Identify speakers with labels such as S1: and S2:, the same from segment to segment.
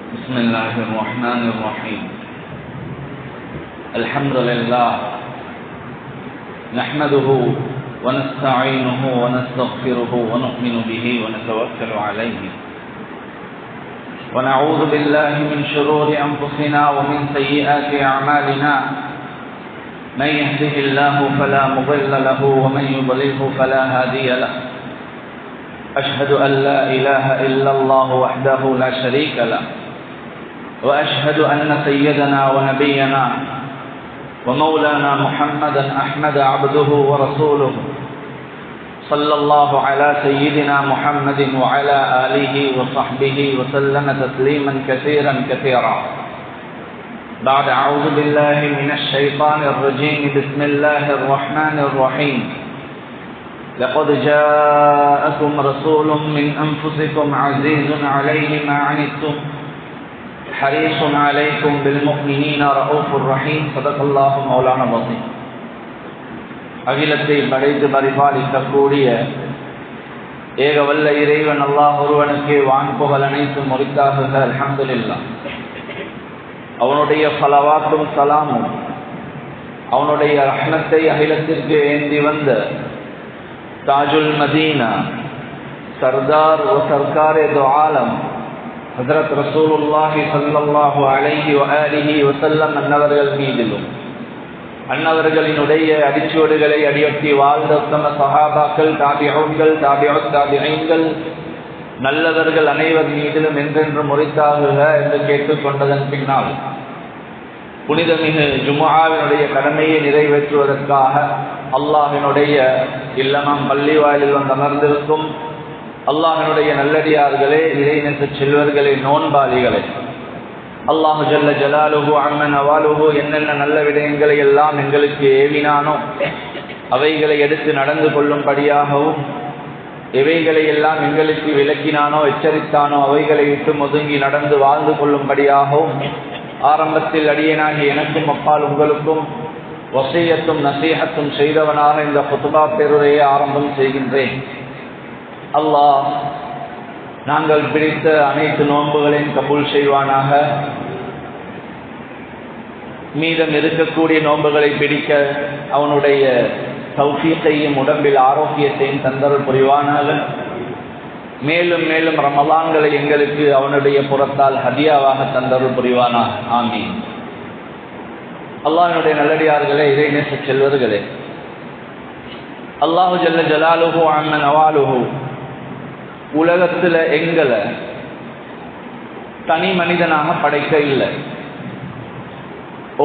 S1: بسم الله الرحمن الرحيم. الحمد لله نحمده ونستعينه ونستغفره ونؤمن به ونتوكل عليه ونعوذ بالله من شرور أنفسنا ومن سيئات أعمالنا. من يهده الله فلا مضل له ومن يضلله فلا هادي له. أشهد أن لا إله إلا الله وحده لا شريك له، وأشهد أن سيدنا ونبينا ومولانا محمدا أحمد عبده ورسوله، صلى الله على سيدنا محمد وعلى آله وصحبه وسلم تسليما كثيرا كثيرا. بعد أعوذ بالله من الشيطان الرجيم. بسم الله الرحمن الرحيم. لقد جاءكم رسول من أنفسكم عزيز عليه ما عنتم حريص عليكم بالمؤمنين رؤوف رحيم. صدق الله مولانا العظيم. அகிலத்தை படைத்து பரிபாலிக்கக்கூடிய ஏகவல்ல இறைவன் அல்லாஹ் ஒருவனுக்கு வான்புகழ் அனைத்தும் உரித்தாகுக. அல்ஹம்துலில்லாஹ். அவனுடைய ஸலவாத்தும் சலாமும் அவனுடைய ரஹ்மத்தை அகிலத்திற்கு ஏந்தி வந்த தாஜுல் மதீனா சர்தார் ஓ சர்காரே தோ ஆலம் ஹஜ்ரத் ரசூலுல்லாஹி ஸல்லல்லாஹு அலைஹி வஆலிஹி வஸல்லம் அன்னவர்கள் மீதிலும் அன்னவர்களினுடைய அடிச்சுவடுகளை அடியொட்டி வாழ்ந்த உத்தம சஹாபாக்கள், தாபிஊன்கள், தாபிஊத் தாபிஈன்கள், நல்லவர்கள் அனைவர் மீதிலும் என்றென்றும் உரித்தாகுக என்று கேட்டுக்கொண்டதன் பின்னால் புனிதமிகு ஜும்ஆவினுடைய கடமையை நிறைவேற்றுவதற்காக அல்லாஹ்வினுடைய இல்லமாம் பள்ளிவாயிலில் வந்து அமர்ந்திருக்கும் அல்லாஹ்வினுடைய நல்லடியார்களே, இறைநேச செல்வர்களே, நோன்பாளிகளே, அல்லாஹு ஜல்ல ஜலாலுஹு அம்ம நவாலுஹு என்னென்ன நல்ல விடயங்களை எல்லாம் எங்களுக்கு ஏவினானோ அவைகளை எடுத்து நடந்து கொள்ளும்படியாகவும், எவைகளை எல்லாம் எங்களுக்கு விளக்கினானோ எச்சரித்தானோ அவைகளை விட்டு ஒதுங்கி நடந்து வாழ்ந்து கொள்ளும்படியாகவும் ஆரம்பத்தில் அடியேனாகி எனக்கும் அப்பால் உங்களுக்கும் வஸியத்தும் நசீஹத்தும் செய்தவனாக இந்த குத்பா பேருரையை ஆரம்பம் செய்கின்றேன். அல்லாஹ் நாங்கள் பிடித்த அனைத்து நோன்புகளையும் கபூல் செய்வானாக. மீதம் இருக்கக்கூடிய நோன்புகளை பிடிக்க அவனுடைய தௌஃபீக்கையும் உடம்பில் ஆரோக்கியத்தையும் தந்தருள் புரிவானாக. மேலும் மேலும் ரமலான்களை எங்களுக்கு அவனுடைய புறத்தால் ஹதியாவாக தந்தருள் புரிவானாக. ஆமீன். அல்லாஹ்வினுடைய நல்லடியார்களே, இறைநேச செல்வர்களே, அல்லாஹு ஜல்ல ஜலாலுஹு அம்ம நவாலுஹு உலகத்துல எங்களை தனி மனிதனாக படைக்க இல்லை.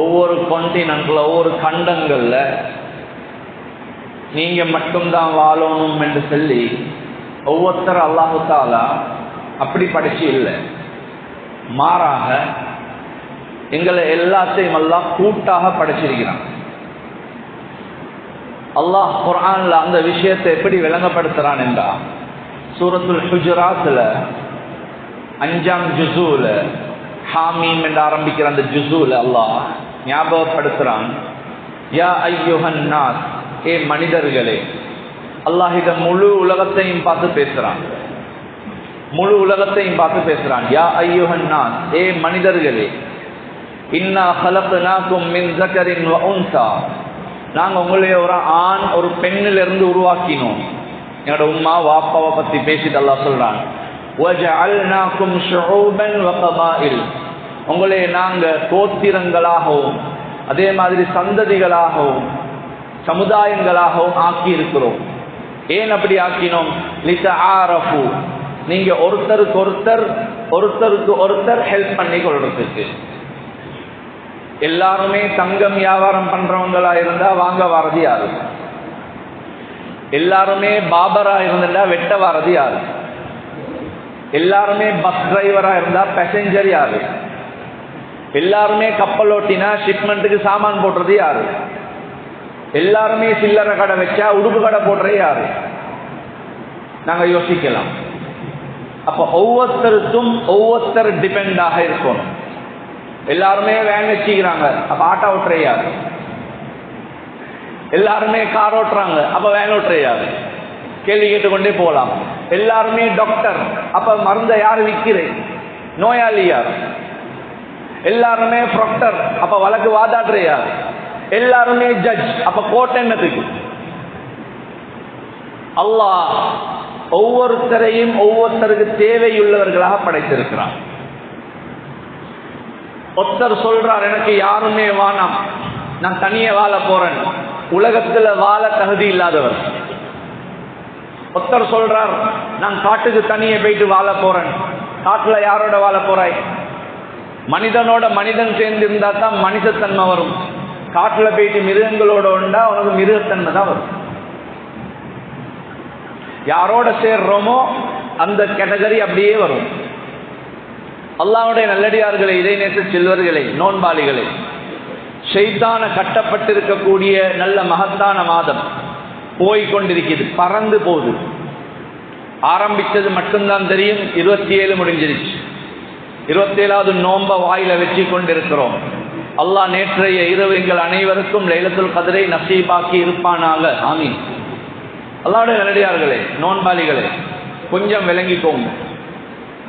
S1: ஒவ்வொரு கான்டினென்ட்ல, ஒவ்வொரு கண்டங்கள்ல நீங்க மட்டும்தான் வாழணும் என்று சொல்லி ஒவ்வொருத்தர் அல்லாஹு தாலா அப்படி படைச்சு இல்லை. மாறாக எங்களை எல்லாத்தையும் அல்லாஹ் கூட்டாக படைச்சிருக்கிறான். அல்லாஹ் குர்ஆன்ல அந்த விஷயத்தை எப்படி விளங்கப்படுத்துறான் என்றா, சூரத்துல் ஹுஜராத்ல 5ஆம் ஜுஸூல ஹாமீம் என்று ஆரம்பிக்கிற அந்த ஜுஸூல அல்லாஹ் ஞாபகப்படுத்துறான், யா அய்யுஹன் நாஸ், ஏ மனிதர்களே. அல்லாஹ் இத முழு உலகத்தையும் பார்த்து பேசுறான். முழு உலகத்தையும் பார்த்து பேசுறான். யா அய்யுஹன் நாஸ், ஏ மனிதர்களே. இன்னா ஹலக்னாகும் மின் ஸக்கரின் வ உன்ஸா, நாங்க உங்களை ஒரு ஆண் ஒரு பெண்ணிலிருந்து உருவாக்கினோம். என்னோட உம்மா வாப்பாவை பத்தி பேசிட்டு அல்லாஹ் சொல்றான், வஜஅல்னாகும் ஷுஊபன் வ கபாயில், உங்களை நாங்க கோத்திரங்களாகவும் அதே மாதிரி சந்ததிகளாகவும் சமுதாயங்களாகவும் ஆக்கி இருக்கிறோம். ஏன் அப்படி ஆக்கினோம்? லிதஆரஃபு, நீங்க ஒருத்தருக்கு ஒருத்தர் ஹெல்ப் பண்ணி கொள்றதுக்கு. எல்லாருமே தங்கம் வியாபாரம் பண்றவங்களா இருந்தா வாங்க வரது யாரு? எல்லாருமே பாபரா இருந்தா வெட்ட வரது யாரு? எல்லாருமே பஸ் டிரைவரா இருந்தா பேசஞ்சர் யாரு? எல்லாருமே கப்பல் ஓட்டினா ஷிப்மெண்ட்டுக்கு சாமான் போடுறது யாரு? எல்லாருமே சில்லறை கடை வச்சா உடுப்பு கடை போடுறது யாரு? நாங்க யோசிக்கலாம். அப்ப ஒவ்வொருத்தருக்கும் ஒவ்வொருத்தர் டிபெண்டாக இருக்கணும். எல்லாருமே வேன் வச்சுக்கிறாங்க, அப்ப ஆட்டோ ஓட்டுற யாரு? எல்லாருமே கார் ஓட்டுறாங்க, அப்ப வேன் ஓட்டுற யாரு? கேள்வி கேட்டுக்கொண்டே போகலாம். எல்லாருமே டாக்டர், அப்ப மருந்தை யாரு விற்கிறேன்? நோயாளி யார்? எல்லாருமே ப்ராக்டர், அப்ப வழக்கு வாதாடுற யார்? எல்லாருமே ஜட்ஜ், அப்ப கோர்ட் என்னத்துக்கு? அல்லாஹ் ஒவ்வொருத்தரையும் ஒவ்வொருத்தருக்கு தேவையுள்ளவர்களாக படைத்திருக்கிறான். ஒருத்தர் சொல்றார், எனக்கு யாருமே வானம், நான் தனியே வாழ போறேன், உலகத்துல வாழ தகுதி இல்லாதவர். ஒருத்தர் சொல்றார், நான் காட்டுக்கு தனியே போயிட்டு வாழ போறேன். காட்டுல யாரோட வாழ போறாய்? மனிதனோட மனிதன் சேர்ந்து இருந்தா தான் மனிதத்தன்மை வரும். காட்டுல போயிட்டு மிருகங்களோட உண்டா உனக்கு மிருகத்தன்மை தான் வரும். யாரோட சேர்றோமோ அந்த கேட்டகரி அப்படியே வரும். அல்லாஹ்வுடைய நல்லடியார்களே, இறைநேச செல்வர்களே, நோன்பாளிகளே, ஷைத்தான கட்டப்பட்டிருக்கக்கூடிய நல்ல மகத்தான மாதம் போய்கொண்டிருக்கிறது, பறந்து போகுது. ஆரம்பிச்சது மட்டும்தான் தெரியும், 27 முடிஞ்சிருச்சு. 27வது நோம்ப வாயில வச்சு கொண்டிருக்கிறோம். அல்லாஹ் நேற்றைய இரவு எங்கள் அனைவருக்கும் லைலத்துல் கத்ரை நசீபாக்கி இருப்பானாக, ஆமீன். அல்லாஹ்வுடைய நல்லடியார்களே, நோன்பாளிகளே, கொஞ்சம் விளங்கிக்கோங்க.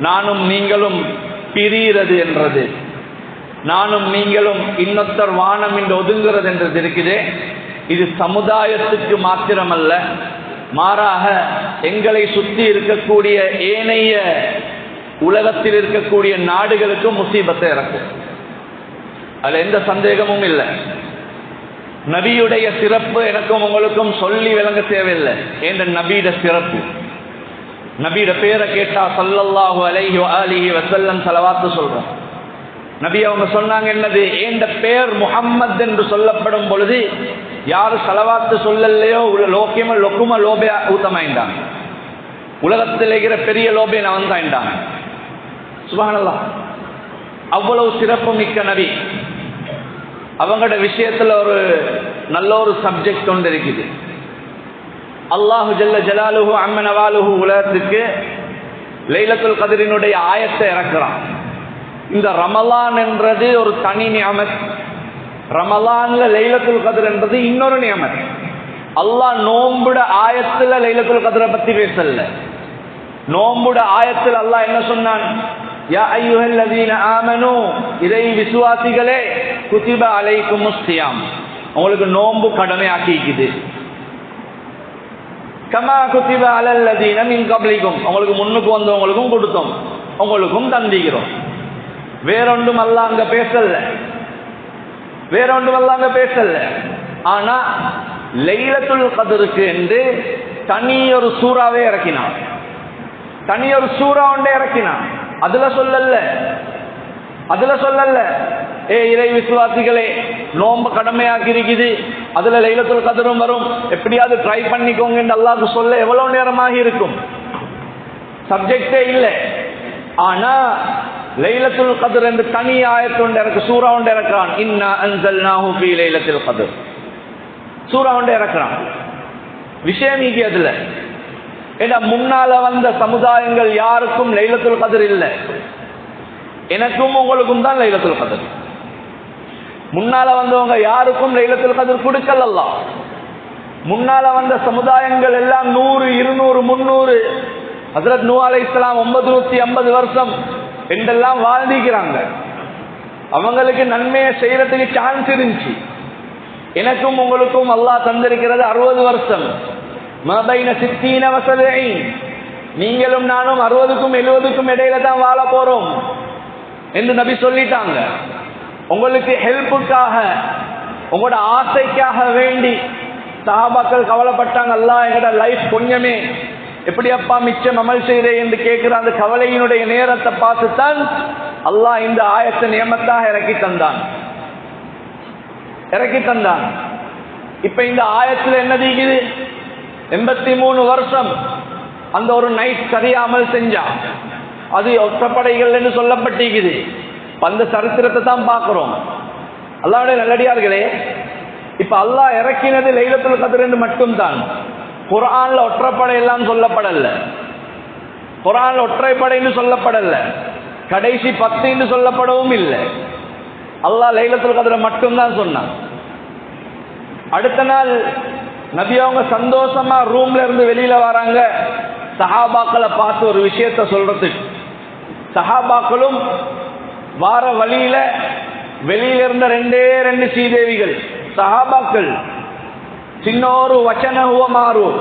S1: நானும் நீங்களும் பிரிகிறது என்றது, நானும் நீங்களும் இன்னொத்தர் வானம் என்று ஒதுங்குறது என்றது இருக்குதே, இது சமுதாயத்துக்கு மாத்திரமல்ல, மாறாக எங்களை சுற்றி இருக்கக்கூடிய ஏனைய உலகத்தில் இருக்கக்கூடிய நாடுகளுக்கும் முசீபத்தை இறக்கும். அதுல எந்த சந்தேகமும் இல்லை. நபியுடைய சிறப்பு எனக்கும் உங்களுக்கும் சொல்லி விளங்க தேவையில்லை. என்ற நபியோட சிறப்பு, நபியோட பேரை கேட்டா ஸல்லல்லாஹு அலைஹி வஆலிஹி வஸல்லம் ஸலவாத்து சொல்றோம். நபி அவங்க சொன்னாங்க, என்னது என்ற பெயர் முஹம்மத் என்று சொல்லப்படும் பொழுது யாரு ஸலவாத்து சொல்லலையோ லோக்கியமா லொக்குமா லோபே ஊத்தமாயிட்டாங்க. உலகத்தில் இருக்கிற பெரிய லோபே நான் தாயிட்டாங்க. சுப்ஹானல்லாஹ், அவ்வளவு சிறப்பு மிக்க நபி. அவங்களோட விஷயத்துல ஒரு நல்ல ஒரு சப்ஜெக்ட் ஒன்று இருக்குது. அல்லாஹு ஜல்ல ஜலாலுஹு அம்ம நவாலுஹு உலகத்துக்கு லைலத்துல் கத்ரினுடைய ஆயத்தை இறக்குறான். இந்த ரமலான் என்றது ஒரு தனி நியமத். ரமலான்ல லைலத்துல் கத்ர் என்றது இன்னொரு நியமத். அல்லாஹ் நோம்புட ஆயத்துல லைலத்துல் கத்ரை பத்தி பேசல. நோம்புட ஆயத்தில் அல்லாஹ் என்ன சொன்னான்? யா அய்யுஹல்லதீன ஆமனூ, இறை விசுவாசிகளே, குதிப அலைக்குமுஸ் ஸியாம், உங்களுக்கு நோம்பு கடமையாக்கிக்குது. கமா குதிப அலல்லதீன மின் கப்லிக்கும், உங்களுக்கு முன்னுக்கு வந்தவங்களுக்கும் கொடுத்தோம், உங்களுக்கும் தந்திக்கிறோம். வேறொன்றும் அல்லாஹ் அங்க பேசல, வேறொன்றும் அல்லாஹ் அங்க பேசல. ஆனா லைலத்துல் கத்ருக்கு என்று தனியொரு சூறாவே இறக்கினான், தனியொரு சூறா ஒன்றே இறக்கினான். அதுல சொல்லல ஏ இறை விசுவாசிகளே, நோம்பு கடமையாக்கி இருக்குது, அதுல லைலத்துல் கத்ரும் வரும், எப்படியாவது ட்ரை பண்ணிக்கோங்க என்று அல்லாஹ்க்கு சொல்ல எவ்வளவு நேரமாக இருக்கும்? சப்ஜெக்டே இல்லை. ஆனா லைலத்துல் கத்ர் என்று தனி ஆயத்து ஒன்று இறக்கு, சூறா ஒன்று இறக்குறான். இன்னா அன்ஸல்நாஹு ஃபீ லைலத்துல் கத்ர், சூறா ஒன்று இறக்குறான். விஷயம் நீக்கி அதுல ஏன்னா முன்னால வந்த சமுதாயங்கள் யாருக்கும் லைலத்துல் கத்ர் இல்லை, எனக்கும் உங்களுக்கும் தான் லைலத்துல் கத்ர். முன்னால வந்தவங்க யாருக்கும் லைலத்துல் கத்ர் கொடுக்கல அல்லாஹ். முன்னால வந்த சமுதாயங்கள் எல்லாம் 100, 200, 300, ஹஜ்ரத் நூஹ் அலைஹிஸ்ஸலாம் 950 வருஷம் என்றெல்லாம் வாழ்ந்திருக்கிறாங்க. அவங்களுக்கு நன்மையை செய்யறதுக்கு சான்ஸ் இருந்துச்சு. எனக்கும் உங்களுக்கும் அல்லாஹ் தந்திருக்கிறது 60 வருஷம். மபைன 60 வ 70, நீங்களும் நானும் 60க்கும் 70க்கும் இடையில தான் வாழ போறோம் என்று நபி சொல்லிட்டாங்க. உங்களுக்கு ஹெல்ப்புக்காக, உங்களோட ஆசைக்காக வேண்டி சஹாபாக்கள் கவலைப்பட்டாங்க. அல்லாஹ் எங்களோட லைஃப் கொஞ்சமே எப்படி அப்பா மிச்சம் அமல் செய்கிறேன் என்று கேட்கிற அந்த கவலையினுடைய நேரத்தை பார்த்துத்தான் அல்லாஹ் இந்த ஆயத்தை நியமத்தாக இறக்கி தந்தான். இப்ப இந்த ஆயத்துல என்ன தீக்குது? 83 வருஷம் அந்த ஒரு நைட் சரியா அமல் செஞ்சா அது ஒற்றப்படைகள் என்று சொல்லப்பட்டிருக்குது. அந்த சரித்திரத்தை தான் பார்க்கிறோம். அல்லாஹ்வுடைய நல்லடியார்களே, இப்ப அல்லாஹ் இறக்கினது லைலத்துல் கத்ர் என்று மட்டும்தான். குர்ஆன்ல ஒற்றைப்படை எல்லாம் சொல்லப்படல, குர்ஆன்ல ஒற்றைப்படைன்னு சொல்லப்படல, கடைசி 10 என்று சொல்லப்படவும் இல்லை. அல்லாஹ் லைலத்துல் கத்ரை மட்டும்தான் சொன்னான். அடுத்த நாள் நபி அவங்க சந்தோஷமா ரூம்ல இருந்து வெளியில வராங்க, சஹாபாக்களை பார்த்து ஒரு விஷயத்த சொல்றதுக்கு. சஹாபாக்களும் வார வழியில வெளியில இருந்த ரெண்டு ஸ்ரீதேவிகள் சஹாபாக்கள் சின்ன ஒரு வச்சனவ மாறும்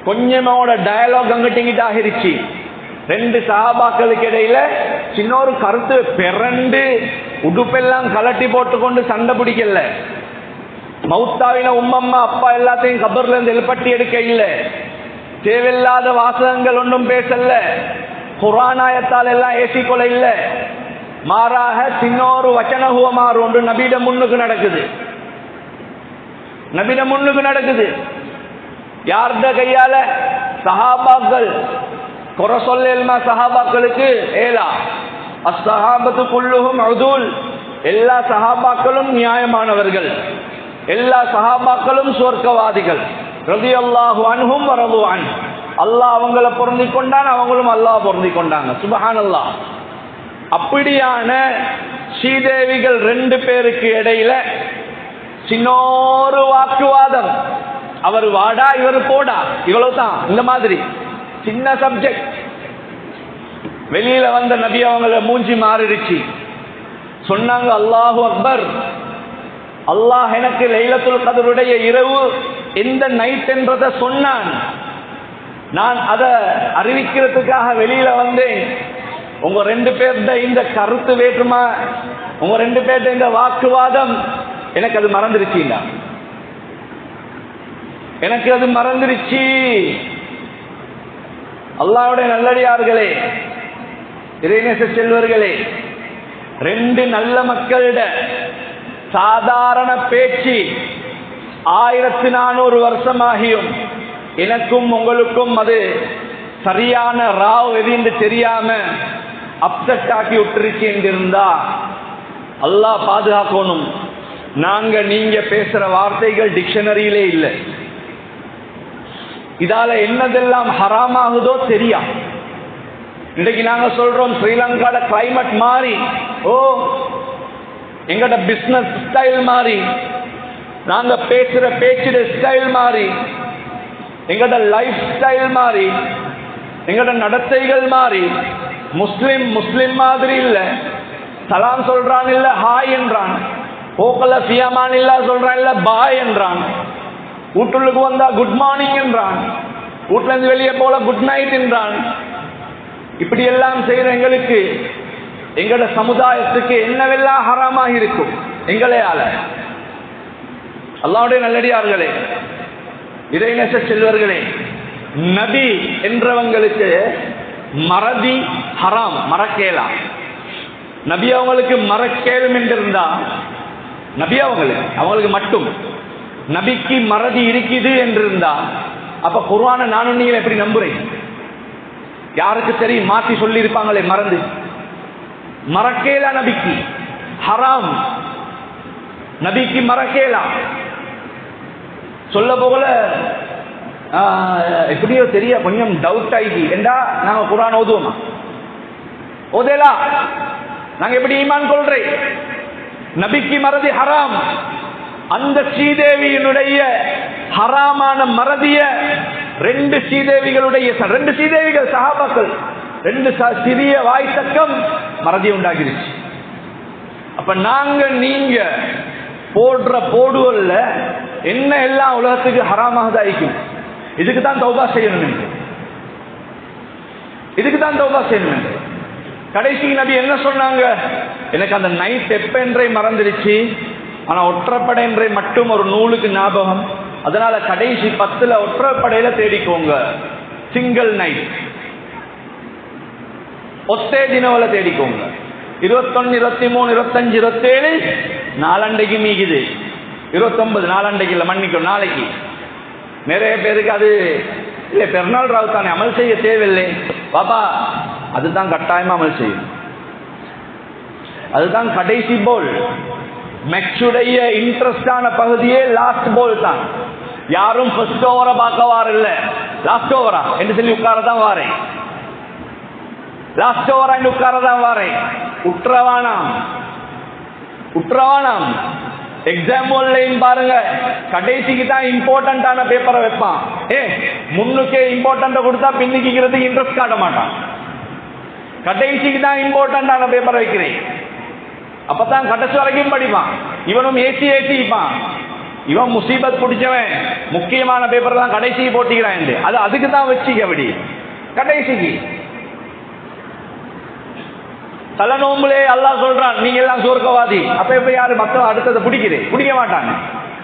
S1: கொஞ்சமோட டயலாக் அங்கிட்ட ஆகிருச்சு. ரெண்டு சஹாபாக்களுக்கு இடையில சின்ன ஒரு கருத்து பிறண்டு உடுப்பெல்லாம் கலட்டி போட்டுக்கொண்டு சண்டை பிடிக்கல. மௌத்தாவின உம்மம்மா அப்பா எல்லாத்தையும் கபர்ல இருந்து எழுப்பட்டி எடுக்க இல்ல. தேவையில்லாத வாசகங்கள் ஒன்றும் பேசல. குர்ஆனாயத்தால் எல்லாம் ஏசிக்கொள்ள இல்ல. மாறாக சின்னொரு வச்சனகுவமாறு ஒன்று நபியிட முன்னுக்கு நடக்குது. நபியிட முன்னுக்கு நடக்குது. யார்ட கையால? சஹாபாக்கள். குறை சொல்ல சஹாபாக்களுக்கு ஏலா. அஸ்ஸஹாபத்து குல்லுஹும் உதூல். எல்லா சஹாபாக்களும் நியாயமானவர்கள். எல்லா சஹாபாக்களும் சொர்க்கவாதிகள். ரலியல்லாஹு அன்ஹும் வ ரது அன்ஹு. அல்லாஹ் அவங்களை பொருந்திக் கொண்டான், அவங்களும் அல்லாஹ் பொருந்திக் கொண்டாங்க. சுப்ஹானல்லாஹ். அப்படியான ஸ்ரீதேவிகள் ரெண்டு பேருக்கு இடையில சின்னொரு வாக்குவாதம். அவர் வாடா இவர் போடா, இவ்வளவுதான். இந்த மாதிரி சின்ன சப்ஜெக்ட். வெளியில வந்த நபி அவங்கள மூஞ்சி மாறிடுச்சு. சொன்னாங்க, அல்லாஹு அக்பர், அல்லாஹ் எனக்கு லைலத்துல் கத்ருடைய இரவு எந்த நைட் என்றதை சொன்னான். நான் அதை அறிவிக்கிறதுக்காக வெளியில வந்தேன். உங்க ரெண்டு பேர்த இந்த கருத்து வேற்றுமா, உங்க ரெண்டு பேர்த இந்த வாக்குவாதம் எனக்கு அது மறந்துருச்சு. எனக்கு அது மறந்துருச்சு. அல்லாஹ்வுடைய நல்லடியார்களே, இறைநேச செல்வர்களே, ரெண்டு நல்ல மக்களிட சாதாரண பேச்சு 1400 வருஷமாகியும் எனக்கும் உங்களுக்கும் அது சரியான ராவ் எது தெரியாம அப்செட் ஆக்கி விட்டுருச்சு என்றிருந்தா அல்லாஹ் பாதுகாக்கணும். நாங்க நீங்க பேசுற வார்த்தைகள் டிக்ஷனரியிலே இல்லை. இதால என்னதெல்லாம் ஹராமாகுதோ தெரியா. இன்னைக்கு நாங்க சொல்றோம் ஸ்ரீலங்கால கிளைமேட் மாறி, ஓ எங்கட பிசினஸ் ஸ்டைல் மாறி, நாங்க பேசுற பேச்சுட ஸ்டைல் மாறி, எங்கட லைஃப் ஸ்டைல் மாறி, எங்கட நடத்தைகள் மாறி. முஸ்லிம் மாதிரி இல்ல. சலாம் சொல்றான் இல்ல ஹாய் என்றான். போக்கல சியமான் இல்ல சொல்றான் இல்ல பாய் என்றான். வீட்டுக்கு வந்தா குட் மார்னிங் என்றான். வீட்டுல இருந்து வெளியே போல குட் நைட் என்றான். இப்படி எல்லாம் செய்யற எங்களுக்கு, எங்கட சமுதாயத்துக்கு என்னவெல்லாம் ஹராமாக இருக்கும் எங்களையால. அல்லாஹ்வுடைய நல்லடியார்களே, இறைநேச செல்வர்களே, நபி என்றவங்களுக்கு மறதி ஹராம், மறக்கேலாம். நபி அவங்களுக்கு மறக்கேலும் என்றிருந்தா, நபி அவங்களுக்கு மட்டும் நபிக்கு மறதி இருக்குது என்றிருந்தா, அப்ப குர்ஆனை நானும் நீங்க எப்படி நம்புறேன்? யாருக்கு தெரியும்? மாத்தி சொல்லி இருப்பாங்களே மறந்து. மறக்கேலா நபிக்கு ஹராம். நபிக்கு மறக்கேலா. சொல்ல போகல எப்படியோ தெரிய கொஞ்சம் டவுட் ஆகி என்றா நாங்க குர்ஆன் ஓதுவோமா? ஓதேலா. நாங்க எப்படி ஈமான் கொள்றேன்? நபிக்கு மறதி ஹராம். அந்த ஸ்ரீதேவியினுடைய ஹராமான மறதிய ரெண்டு ஸ்ரீதேவிகள் சஹாபாக்கள், ரெண்டு சிறிய வாய்த்தக்கம் மறதி உண்டாகிருச்சு. அப்ப நாங்க நீங்க போடுற போடுவல்ல என்ன எல்லாம் உலகத்துக்கு ஹராமாக தான் இருக்கும். இதுக்கு தான் தௌபா செய்யணும் என்று, இதுக்கு தான் தௌபா செய்யணும் என்று. கடைசி நபி என்ன சொன்னாங்க? எனக்கு அந்த நைட் எப்ப என்றே மறந்துருச்சு, ஆனா ஒற்றைப்படை என்றே மட்டும் ஒரு நூலுக்கு ஞாபகம். அதனால கடைசி 10 ஒற்றைப்படையில தேடிக்கோங்க. Single night, ஒத்தே தினவல தேடிக்கோங்க. 21, 23, 25, 27 நாலண்டைக்கு மீகுது. 29 நாலண்டைக்கு இல்ல, மன்னிக்கும் நாளைக்கு. நிறைய பேருக்கு அது இல்ல, பெருநாள் ராவு தானே, அமல் செய்ய தேவையில்லை பாப்பா. அதுதான் கட்டாயமா அமல் செய்யும். அதுதான் கடைசி போல். மேட்சுடைய இன்ட்ரெஸ்டான பகுதியே லாஸ்ட் போல் தான். யாரும் ஃபர்ஸ்ட் ஓவரை பார்க்க வார இல்ல, லாஸ்ட் ஓவரா என்று சொல்லி உட்காரதான் வாரேன். லாஸ்ட் ஓவரா என்று உட்காரதான் வாரேன். உற்றவானாம் எக்ஸாம் ஹால்லையும் பாருங்க, கடைசிக்கு தான் இம்பார்ட்டன்டான பேப்பரை வைப்பான். முன்னுக்கே இம்பார்ட்டன்ட் கொடுத்தா பின்னிக்கிறதுக்கு இன்ட்ரெஸ்ட் காட்ட மாட்டான். கடைசிக்கு தான் இம்பார்ட்டன்டான பேப்பர் வைக்கிறேன். அப்பதான் கடைசி வரைக்கும் படிப்பான். இவனும் ஏசிப்பான். இவன் முசீபத் பிடிச்சவன், முக்கியமான பேப்பர் தான் கடைசிக்கு போட்டிக்கிறான். அது அதுக்கு தான் வச்சுக்க அப்படி கடைசிக்கு. தலை நோம்புலே அல்லாஹ் சொல்றான் நீங்க எல்லாம் சொர்க்கவாதி. அப்ப எப்ப யாரு மத்த அடுத்ததை பிடிக்க மாட்டாங்க.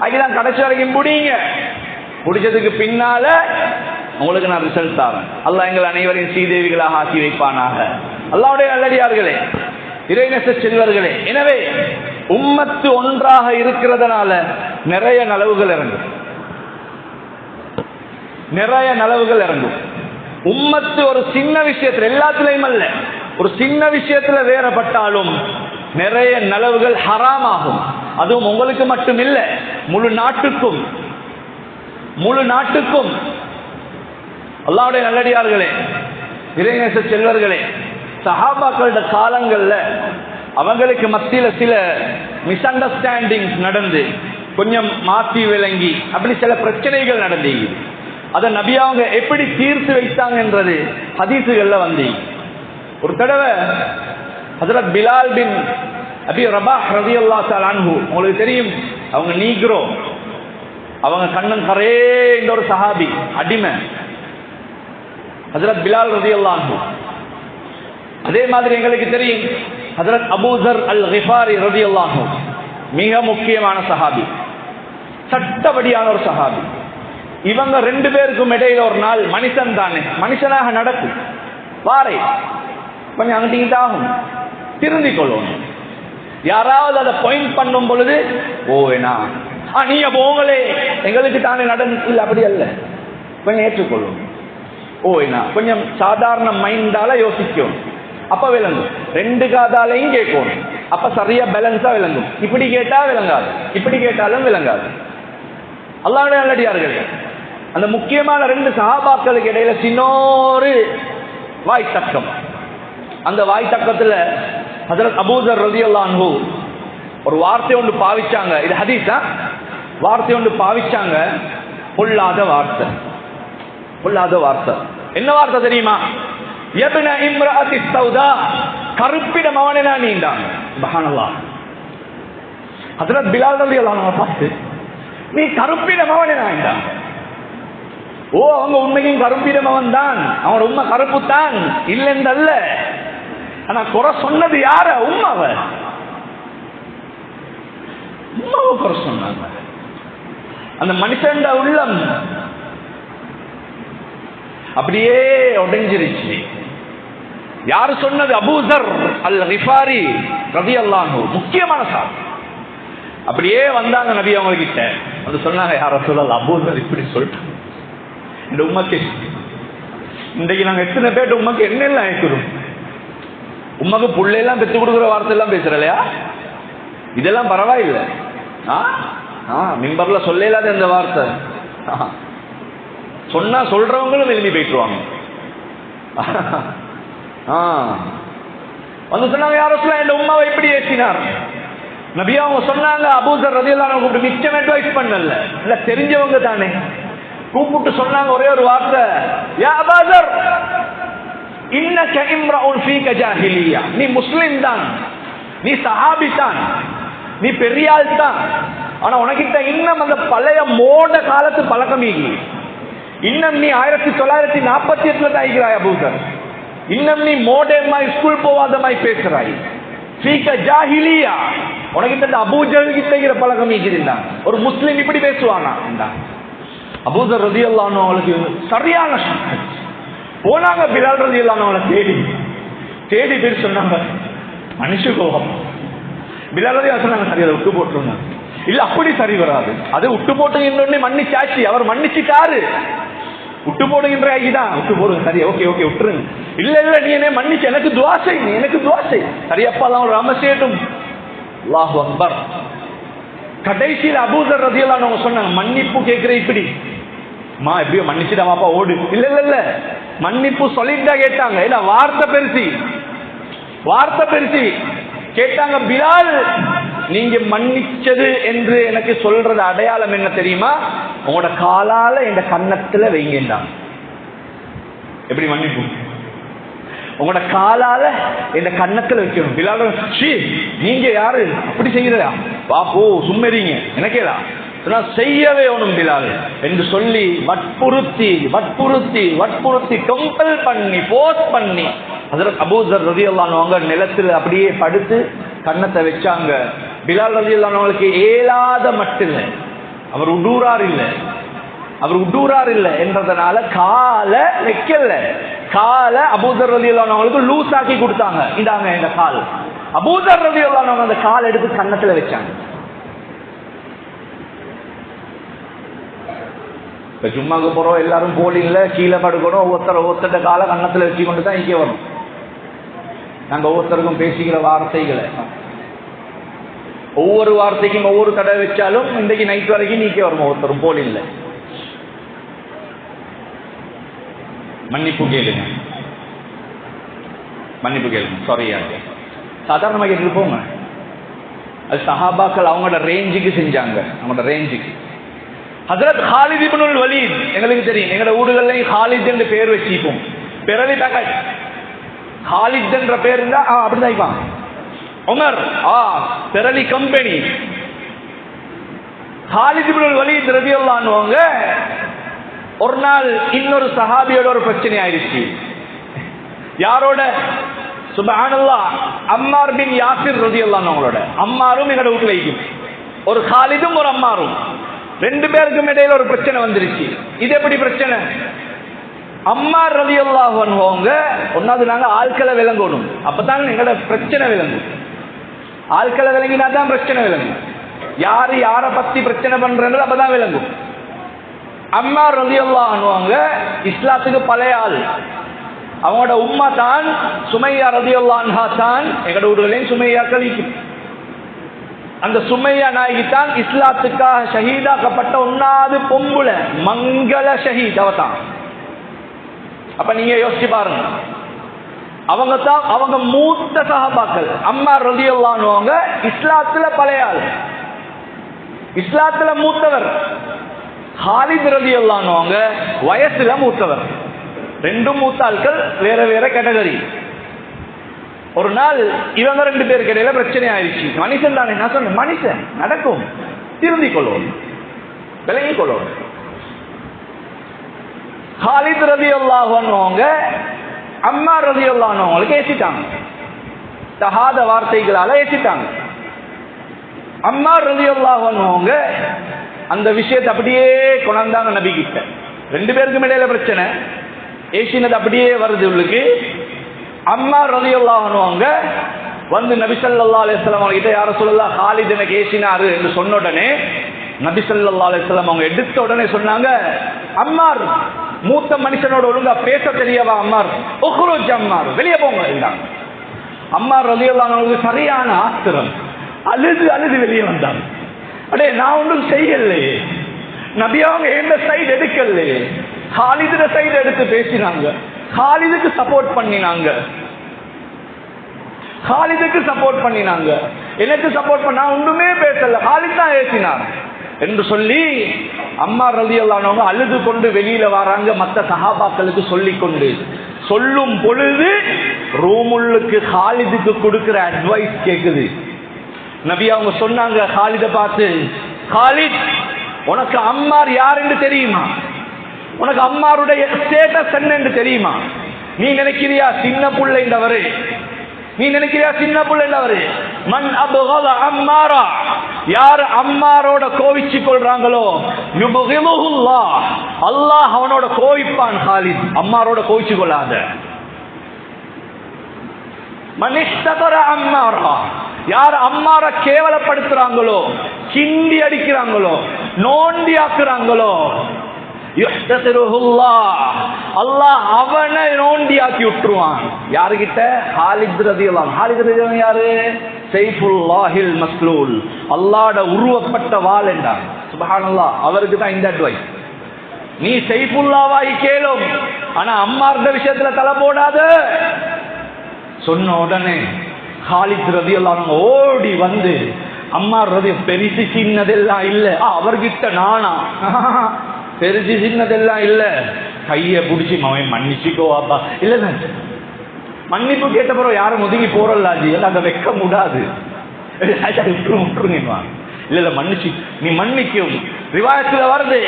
S1: அதுதான் கடைசி வரைக்கும் பிடிங்க. பிடிச்சதுக்கு பின்னால உங்களுக்கு நான் ரிசல்ட் தரேன். அல்லாஹ் எங்கள் அனைவரையும் ஸ்ரீதேவிகளாக ஆக்கி வைப்பானாக. அல்லாஹ்வுடைய நல்லடியார்களே, இறைநேச செல்வர்களே, எனவே உம்மத்து ஒன்றாக இருக்கிறதுனால நிறைய நலவுகள் இறங்கும். உம்மத்து ஒரு சின்ன விஷயத்துல, எல்லாத்திலையும் அல்ல, ஒரு சின்ன விஷயத்துல வேறப்பட்டாலும் நிறைய நலவுகள் ஹராம் ஆகும். அதுவும் உங்களுக்கு மட்டும் இல்ல, முழு நாட்டுக்கும். அல்லாஹ்வுடைய நல்லடியார்களே, இறைநேச செல்வர்களே, சஹாபாக்களோட காலங்கள்ல அவங்களுக்கு மத்தியில சில மிஸ் அண்டர்ஸ்டாண்டிங்ஸ் நடந்து கொஞ்சம் மாற்றி விளங்கி அப்படி சில பிரச்சனைகள் நடந்தீங்க. அதை நபி அவங்க எப்படி தீர்த்து வைத்தாங்கன்றது ஹதீசுகள்ல வந்து. ஒரு தடவை ஹஜ்ரத் பிலால் பின் அபி ரபாஹ் ரலியல்லாஹு தஆலா அன்ஹு, உங்களுக்கு தெரியும் அவங்க நீக்ரோ, அவங்க கண்ணன் கரேன்ற ஒரு சஹாபி, அடிமை ஹஜ்ரத் பிலால் ரலியல்லாஹு அன்ஹு. அதே மாதிரி எங்களுக்கு தெரியும் ஹஜ்ரத் அபூ ஸர் அல் கிஃபாரி ரலியல்லாஹு அன்ஹு, மிக முக்கியமான சஹாபி, சட்டபடியான ஒரு சஹாபி. இவங்க ரெண்டு பேருக்கும் இடையில ஒரு நாள் மனுஷன் தானே, மனுஷனாக நடக்கும் வாரை கொஞ்சம் அங்கிட்ட ஆகும், திருந்திக் கொள்ளணும். யாராவது அதை பாயிண்ட் பண்ணும் பொழுது ஓனா நீங்க போங்களே எங்களுக்கு தானே நடந்து இல்லை, அப்படி அல்ல, கொஞ்சம் ஏற்றுக்கொள்ளும். ஓனா கொஞ்சம் சாதாரண மைண்டால யோசிக்கும், அப்ப விளங்கும். ரெண்டு காதாலையும் கேட்கணும், அப்ப சரியா பேலன்ஸா விளங்கும். இப்படி கேட்டா விளங்காது, இப்படி கேட்டாலும் விளங்காது. அல்லாஹ்வுடைய நல்லடியார்களே, அந்த முக்கியமான ரெண்டு சஹாபாக்களுக்கு இடையில சின்னோரு வாய் தக்கம். அந்த வாய் தக்கத்துல ஹஜ்ரத் அபூ ஸர் ரலியல்லாஹு அன்ஹு ஒரு வார்த்தை ஒன்று பாவிச்சாங்க. இது ஹதீஸா? வார்த்தை ஒன்று பாவிச்சாங்க, பொல்லாத வார்த்தை. என்ன வார்த்தை தெரியுமா? யப்ன இம்ராஅத்தி ஸௌதா, கருப்பிட மவனேனா நீண்டாங்க. சுப்ஹானல்லாஹ். ஹஜ்ரத் பிலால் ரலியல்லாஹு அன்ஹு பார்த்து நீ கருப்பிட மவனேனா நீண்டாங்க. ஓ, அவங்க உண்மையும் கருப்பிடமவன் தான், அவன் உண்மை கருப்பு தான் இல்லைன்றல்ல. ஆனா குறை சொன்னது யார? உம்மாவை குறை சொன்னாங்க. அந்த மனுஷன் உள்ளம் அப்படியே உடைஞ்சிருச்சு. யாரு சொன்னது? அபூ ஸர் அல் கிஃபாரி ரலியல்லாஹு அன்ஹு, முக்கியமான சார். அப்படியே வந்தாங்க நபி அவங்க கிட்ட வந்து சொன்னாங்க, யார ரசூலல்லாஹ், அபூ ஸர் இப்படி சொல்லிட்டாங்க இந்த உம்மக்கு. இன்றைக்கு நாங்க எத்தனை பேர் உம்மக்கு என்னெல்லாம் கேட்கிறோம்? உம்மக்கு புள்ளையெல்லாம் பெற்று கொடுக்குற வார்த்தை எல்லாம் பேசுறலையா? இதெல்லாம் பரவாயில்லை. மிம்பர்ல சொல்லலாத இந்த வார்த்தை சொன்னா சொல்றவங்களும் எழுதி போயிட்டுருவாங்க. வந்து சொன்னாங்க, யாரும் சொல்ல இந்த உம்மாவை எப்படி ஏற்றினார் நபி அவங்க சொன்னாங்க. அபூ ஸர் ரலியல்லாஹு அன்ஹு கூப்பிட்டு மிச்சம் அட்வைஸ் பண்ணல, இல்ல தெரிஞ்சவங்க தானே, கூப்பிட்டு சொன்னாங்க ஒரே ஒரு வார்த்தை, யா அபூ ஸர் இன்னக இம்ரஉன் ஃபீக ஜாஹிலியா, நீ முஸ்லிம் தான், நீ சஹாபி தான், நீ பெரிய ஆள் தான், ஆனா உனக்கிட்ட இன்னும் அந்த பழைய மோட காலத்து பழக்கம் இன்னும் நீ 1948 தான் ஆகிறாய் அபூ ஸர். இன்னும் நீ மோடமாய் ஸ்கூல் போவாத மாதிரி பேசுறாய். ஃபீக ஜாஹிலியா, உனக்கிட்ட அபூ ஜஹல் கிட்ட பழக்கம் இருந்தாங்க. ஒரு முஸ்லிம் இப்படி பேசுவானா? அபூ ஸர் ரலியல்லாஹு அன்ஹு அவங்களுக்கு சரியான போனாங்க. பிலால் ரலியல்லாஹு அன்ஹு அவங்களை தேடி பேர் சொன்னாங்க, மனுஷ கோபம். பிலால் ரலியல்லாஹு சொன்னாங்க, சரி அதை விட்டு போட்டுருங்க. இல்ல அப்படி சரி வராது, அது விட்டு போட்டுங்க மன்னிச்சாச்சு, அவர் மன்னிச்சுட்டாரு, விட்டு போடுகின்ற ஆகிதான், விட்டு போடுங்க, சரி ஓகே ஓகே விட்டுருங்க. இல்ல இல்ல நீ என்ன மன்னிச்சு எனக்கு துஆ செய், நீ எனக்கு துஆ செய், சரியப்பா தான் ஒரு ரமசேட்டும். அல்லாஹு அக்பர். கடைசியில் அபூ ஸர் ரலியல்லாஹு அன்ஹு சொன்னாங்க, மன்னிப்பு கேட்கிற இப்படி மா எப்படியோ மன்னிச்சுட்டாமாப்பா ஓடு. இல்ல இல்ல இல்ல மன்னிப்பு சொல்லிட்டா கேட்டாங்க. இல்ல வார்த்தை பெருசி கேட்டாங்க. பிலால், நீங்க மன்னிச்சது என்று எனக்கு சொல்றது அடையாளம் என்ன தெரியுமா? உங்களோட காலால இந்த கன்னத்துல வைங்கண்டாங்க. எப்படி மன்னிப்பு?
S2: உங்களோட காலால இந்த கன்னத்துல வைக்கணும். பிலால் நீங்க யாரு அப்படி செய்யறா பாப்போ சும்மறீங்க எனக்கேதா செய்யவே ஒண்ணும் பிலால் என்று சொல்லி வற்புறுத்தி வற்புறுத்தி வற்புறுத்தி கம்பல் பண்ணி போர்ஸ் பண்ணி ஹஜ்ரத் அபூதர் ரலியல்லாஹு அன்ஹு அவங்க நிலத்துல அப்படியே படுத்து கன்னத்தை வச்சாங்க. பிலால் ரலியல்லாஹு அன்ஹுக்கு ஏலாத மட்டும் அவர் உடூரார் இல்ல என்றதனால கால வைக்கல. கால அபூதர் ரலியல்லாஹு அன்ஹு அவங்களுக்கு லூஸ் ஆக்கி கொடுத்தாங்க. இதாங்க இந்த கால். அபூதர் ரலியல்லாஹு அன்ஹு அந்த கால் எடுத்து கன்னத்துல வச்சாங்க. ஜும்மாக்கு போறோம் எல்லாரும் போலில்ல கீழே படுக்கணும். ஒவ்வொருத்தர கால கன்னத்துல வச்சு கொண்டு தான் இங்கே வரும். நாங்க ஒவ்வொருத்தருக்கும் பேசிக்கிற வார்த்தைகளை ஒவ்வொரு வார்த்தைக்கும் ஒவ்வொரு தடவை வச்சாலும் இன்றைக்கு நைட் வரைக்கும் நீக்கே வரும். ஒவ்வொருத்தரும் போலில்ல. மன்னிப்பு கேளுங்க, மன்னிப்பு கேளுங்க. சாரியா சாதாரணமாக கேட்டு போங்க. அது சஹாபாக்கள் அவங்களோட ரேஞ்சுக்கு செஞ்சாங்க. அவங்களோட ரேஞ்சுக்கு ஹஜ்ரத் காலித் இப்னுல் வலீத் எங்களுக்கு தெரியும். எங்களோட ஊடுகள்லையும் காலித் என்று பேர் வச்சுப்போம். பிறலி தகை காலித் என்ற பேர் இருந்தா அப்படிதான் இருப்பாங்க. உமர் பிறலி கம்பெனி. காலித் இப்னுல் வலீத் ரலியல்லாஹு அன்ஹு ஒரு நாள் இன்னொரு சஹாபியோட ஒரு பிரச்சனை ஆயிடுச்சு. யாரோட? சுப்ஹானல்லாஹ், அம்மார் பின் யாசிர் ரலியல்லாஹு அன்ஹு அவங்களோட. அம்மாரும் எங்களோட வீட்டுல இருக்கும். ஒரு காலிதும் ஒரு அம்மாரும், ரெண்டு பேருக்கும் இடையில ஒரு பிரச்சனை வந்துருச்சு. இது எப்படி பிரச்சனை? அம்மார் ரலியல்லாஹு அன்ஹு அவங்க ஒன்னாவது நாங்க ஆட்களை விளங்கணும். அப்பதான் எங்களோட பிரச்சனை விளங்கும். ஆட்களை விளங்கினாதான் பிரச்சனை விளங்கும். யாரு யார பத்தி பிரச்சனை பண்றது அப்பதான் விளங்கும். அம்மார் ரலியல்லாஹு அன்ஹு அவங்க இஸ்லாத்துக்கு பழைய ஆள். அவங்களோட உம்மா தான் சுமையா ரலியல்லாஹு அன்ஹா தான். எங்களோட ஊர்களையும் சுமையா கழிக்கும். அந்த சுமையா நாயகி தான் இஸ்லாத்துக்காக ஷஹீதாக்கப்பட்ட ஒன்னாவது பொம்புல மங்கள ஷஹீத் அவதான். அப்ப நீங்க யோசிச்சு பாருங்க. அவங்க தான் அவங்க மூத்த சஹாபாக்கள். அம்மார் ரலியல்லாஹு அன்ஹு அவங்க இஸ்லாத்துல பழைய ஆள், இஸ்லாத்துல மூத்தவர். காலித் ரலியல்லாஹு அன்ஹு அவங்க வயசுல மூத்தவர். ரெண்டும் மூத்த ஆட்கள், வேற வேற கேட்டகரி. ஒரு நாள் இவங்க ரெண்டு பேருக்கு இடையில பிரச்சனை ஆயிடுச்சு. மனுஷன் தானே, நான் சொன்னேன் மனுஷன் நடக்கும், திருந்திக் கொள்வோம், விளங்கிக் கொள்வோம். காலித் ரலியல்லாஹு அன்ஹு அவங்க அம்மார் ரலியல்லாஹு அன்ஹு அவங்களுக்கு ஏசிட்டாங்க. தகாத வார்த்தைகளால ஏசிட்டாங்க. அம்மார் ரலியல்லாஹு அன்ஹு அவங்க அந்த விஷயத்தை அப்படியே கொண்டாந்தாங்க நபி கிட்ட. ரெண்டு பேருக்கும் இடையில பிரச்சனை, ஏசினது அப்படியே வருது உள்ளுக்கு. அம்மார் ரலியல்லாஹு அன்ஹு அவங்க வந்து நபி ஸல்லல்லாஹு அலைஹி வஸல்லம் அவங்க கிட்ட, யார சொல்லலாம் காலித் எனக்கு ஏசினாரு என்று சொன்ன உடனே நபி ஸல்லல்லாஹு அலைஹி வஸல்லம் அவங்க எடுத்த உடனே சொன்னாங்க, அம்மார் மூத்த மனுஷனோட ஒழுங்கா பேச தெரியவா அம்மார், உக்ருஜ் அம்மார், வெளியே போங்க என்றாங்க. அம்மார் ரலியல்லாஹு அன்ஹு சரியான ஆத்திரம், அழுது அழுது வெளியே வந்தாங்க. அடே நான் ஒன்றும் செய்யலையே, நபி அவங்க எந்த சைடு எடுக்கலையே, காலிதுட சைடு எடுத்து பேசினாங்க, காலிதுக்கு சப்போர்ட் பண்ணினாங்க, காலிதுக்கு சப்போர்ட் பண்ணினாங்க, எனக்கு சப்போர்ட் பண்ண ஒன்றுமே பேசல, காலித் தான் ஏசினார் என்று சொல்லி அம்மார் ரலியல்லாஹு அன்ஹு அழுது கொண்டு வெளியில வராங்க. மற்ற சஹாபாக்களுக்கு சொல்லிக் கொண்டு, சொல்லும் பொழுது ரூமுள்ளுக்கு காலிதுக்கு கொடுக்கிற அட்வைஸ் கேக்குது. நபி அவங்க சொன்னாங்க காலித பார்த்து, காலித் உனக்கு அம்மார் யார் என்று தெரியுமா? உனக்கு அம்மாருடைய ஸ்டேட்டஸ் என்ன என்று தெரியுமா? நீ நினைக்கிறியா சின்ன புள்ளை என்றவரு? நீ நினைக்கிறியா சின்ன புள்ளை என்றவரு? மன் அப்கத அம்மாரா, யார் அம்மாரோட கோவிச்சு கொள்றாங்களோ யுப்கிதுல்லாஹ், அல்லாஹ் அவனோட கோவிப்பான். காலித் அம்மாரோட கோவிச்சு கொள்ளாத. மன் இஸ்தகர அம்மாரா, யார் அம்மார கேவலப்படுத்துறாங்களோ, கிண்டி அடிக்கிறாங்களோ, நோண்டி ஆக்குறாங்களோ, அல்லாஹ் அவனை நோண்டி ஆக்கி விட்டுருவான். யாருகிட்ட? காலித் ரலியல்லாஹு அன்ஹு. காலித் ரலியல்லாஹு அன்ஹு யாரு? சைஃபுல்லாஹில் மஸ்லூல், அல்லாஹ்வுட உருவப்பட்ட வாள் என்றார். சுப்ஹானல்லாஹ், அவருக்கு தான் இந்த அட்வைஸ். நீ சைஃபுல்லாஹ்வாய் கேளும், ஆனா அம்மார்ட விஷயத்துல தலை போடாத சொன்ன உடனே காலித் ரலியல்லாஹு அன்ஹு ஓடி வந்து, அம்மார் ரதி பெருசு சின்னதெல்லாம் இல்ல, அவர்கிட்ட நானா பெருசு சின்னதெல்லாம் இல்ல, கைய பிடிச்சி மவன் மன்னிச்சுக்கோ அப்பா, இல்ல மன்னிப்பு கேட்ட பிறகு யாரும் ஒதுங்கி போறல்லாஜி அங்க வைக்க முடியாது, விட்டுருங்க. இல்ல இல்ல மன்னிச்சு நீ மன்னிக்கும். ரிவாயத்துல வருது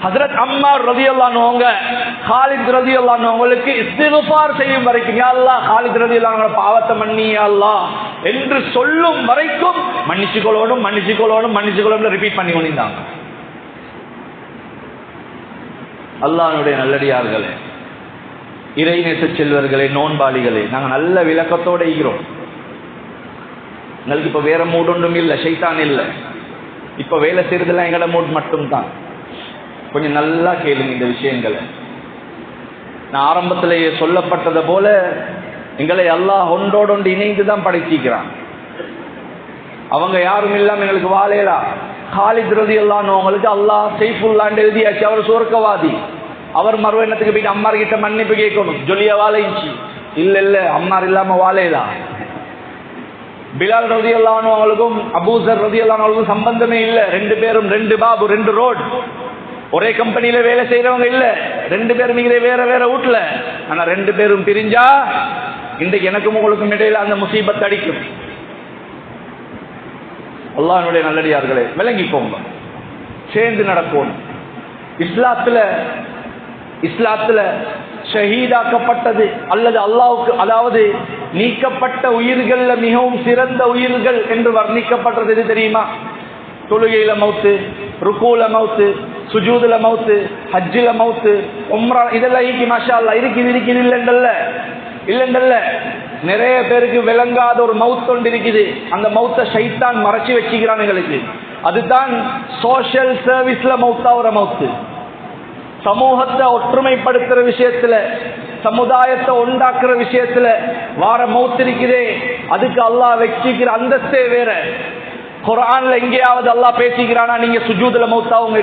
S2: ஹஜ்ரத் அம்மார் ரலியல்லாஹு அன்ஹு காலித் ரலியல்லாஹு அன்ஹு அவங்களுக்கு இஸ்திக்ஃபார் செய்யும் வரைக்கும், யா அல்லாஹ் காலித் ரலியல்லாஹு அன்ஹு பாவத்தை மன்னி யா அல்லாஹ் என்று சொல்லும் வரைக்கும் மன்னிச்சுக்கொள்ளணும் மன்னிச்சுக்கொள்ளணும் மன்னிச்சுக்கொள்ளணும் ரிப்பீட் பண்ணி கொண்டிருந்தாங்க. அல்லாஹ்வுடைய நல்லடியார்களே, இறைநேச செல்வர்களே, நோன்பாளிகளே, நாங்க நல்ல விளக்கத்தோட இருக்கிறோம். எங்களுக்கு இப்ப வேற மூட் ஒன்றும் இல்லை, ஷைத்தான் இல்லை. இப்ப வேலை செய்யறதுலாம் எங்கட மூட் மட்டும்தான். கொஞ்சம் நல்லா கேளுங்க இந்த விஷயங்களை. நான் ஆரம்பத்திலேயே சொல்லப்பட்டதை போல எங்களை அல்லாஹ் ஒன்றோடொன்று இணைந்துதான் படைச்சிக்கிறான். அவங்க யாரும் இல்லாம எங்களுக்கு வாழையலா. காலித் ரலியல்லாஹு அன்ஹு அவங்களுக்கு அல்லாஹ் சைஃபுல்லான்னு எழுதியாச்சு, அவர் சுவர்க்கவாதி. அவர் மறுவண்ணத்துக்கு போயிட்டு அம்மார் கிட்ட மன்னிப்பு கேட்கணும், ஜொலியா வாழைச்சு. இல்ல இல்ல அம்மார் இல்லாம வாழையலா. பிலால் ரலியல்லாஹு அன்ஹு அவங்களுக்கும் அபூசர் ரலியல்லாஹு அன்ஹு அவங்களுக்கும் சம்பந்தமே இல்லை. ரெண்டு பேரும் ரெண்டு பாபு, ரெண்டு ரோட், ஒரே கம்பெனியில வேலை செய்யறவங்க இல்ல. ரெண்டு பேரும் வேற வேற வீட்டுல. ஆனா ரெண்டு பேரும் பிரிஞ்சா இன்றைக்கு எனக்கும் உங்களுக்கும் இடையில அந்த முசீபத் அடிக்கும். அல்லாஹ்வுடைய நல்லடியார்களே, விளங்கிக்கோங்க, சேர்ந்து நடக்கும். இஸ்லாத்துல ஷஹீதாக்கப்பட்டது அல்லது அல்லாஹ்வுக்கு, அதாவது நீக்கப்பட்ட உயிர்கள்ல மிகவும் சிறந்த உயிர்கள் என்று வர்ணிக்கப்பட்டது எது தெரியுமா? தொழுகையில மௌத்து, ருக்கூல மௌத்து, சுஜூதுல மௌத்து, ஹஜ்ஜில மௌத்து, உம்ரா, இதெல்லாம் மாஷா அல்லாஹ் இருக்குது இல்லைண்டல்ல. நிறைய பேருக்கு விளங்காத ஒரு மவுத் ஒன்று இருக்குது. அந்த மௌத்தை ஷைத்தான் மறைச்சு வச்சுக்கிறான் எங்களுக்கு. அதுதான் சோஷியல் சர்வீஸ்ல மௌத்தாவுற மௌத்து. சமூகத்தை ஒற்றுமைப்படுத்துற விஷயத்துல, சமுதாயத்தை உண்டாக்குற விஷயத்துல வார மௌத் இருக்குதே, அதுக்கு அல்லாஹ் வச்சிக்கிற அந்தஸ்தே வேற. குர்ஆன்ல எங்கேயாவது அல்லாஹ் பேசிக்கிறானா நீங்க சுஜூதுல மௌத்தாவுங்க,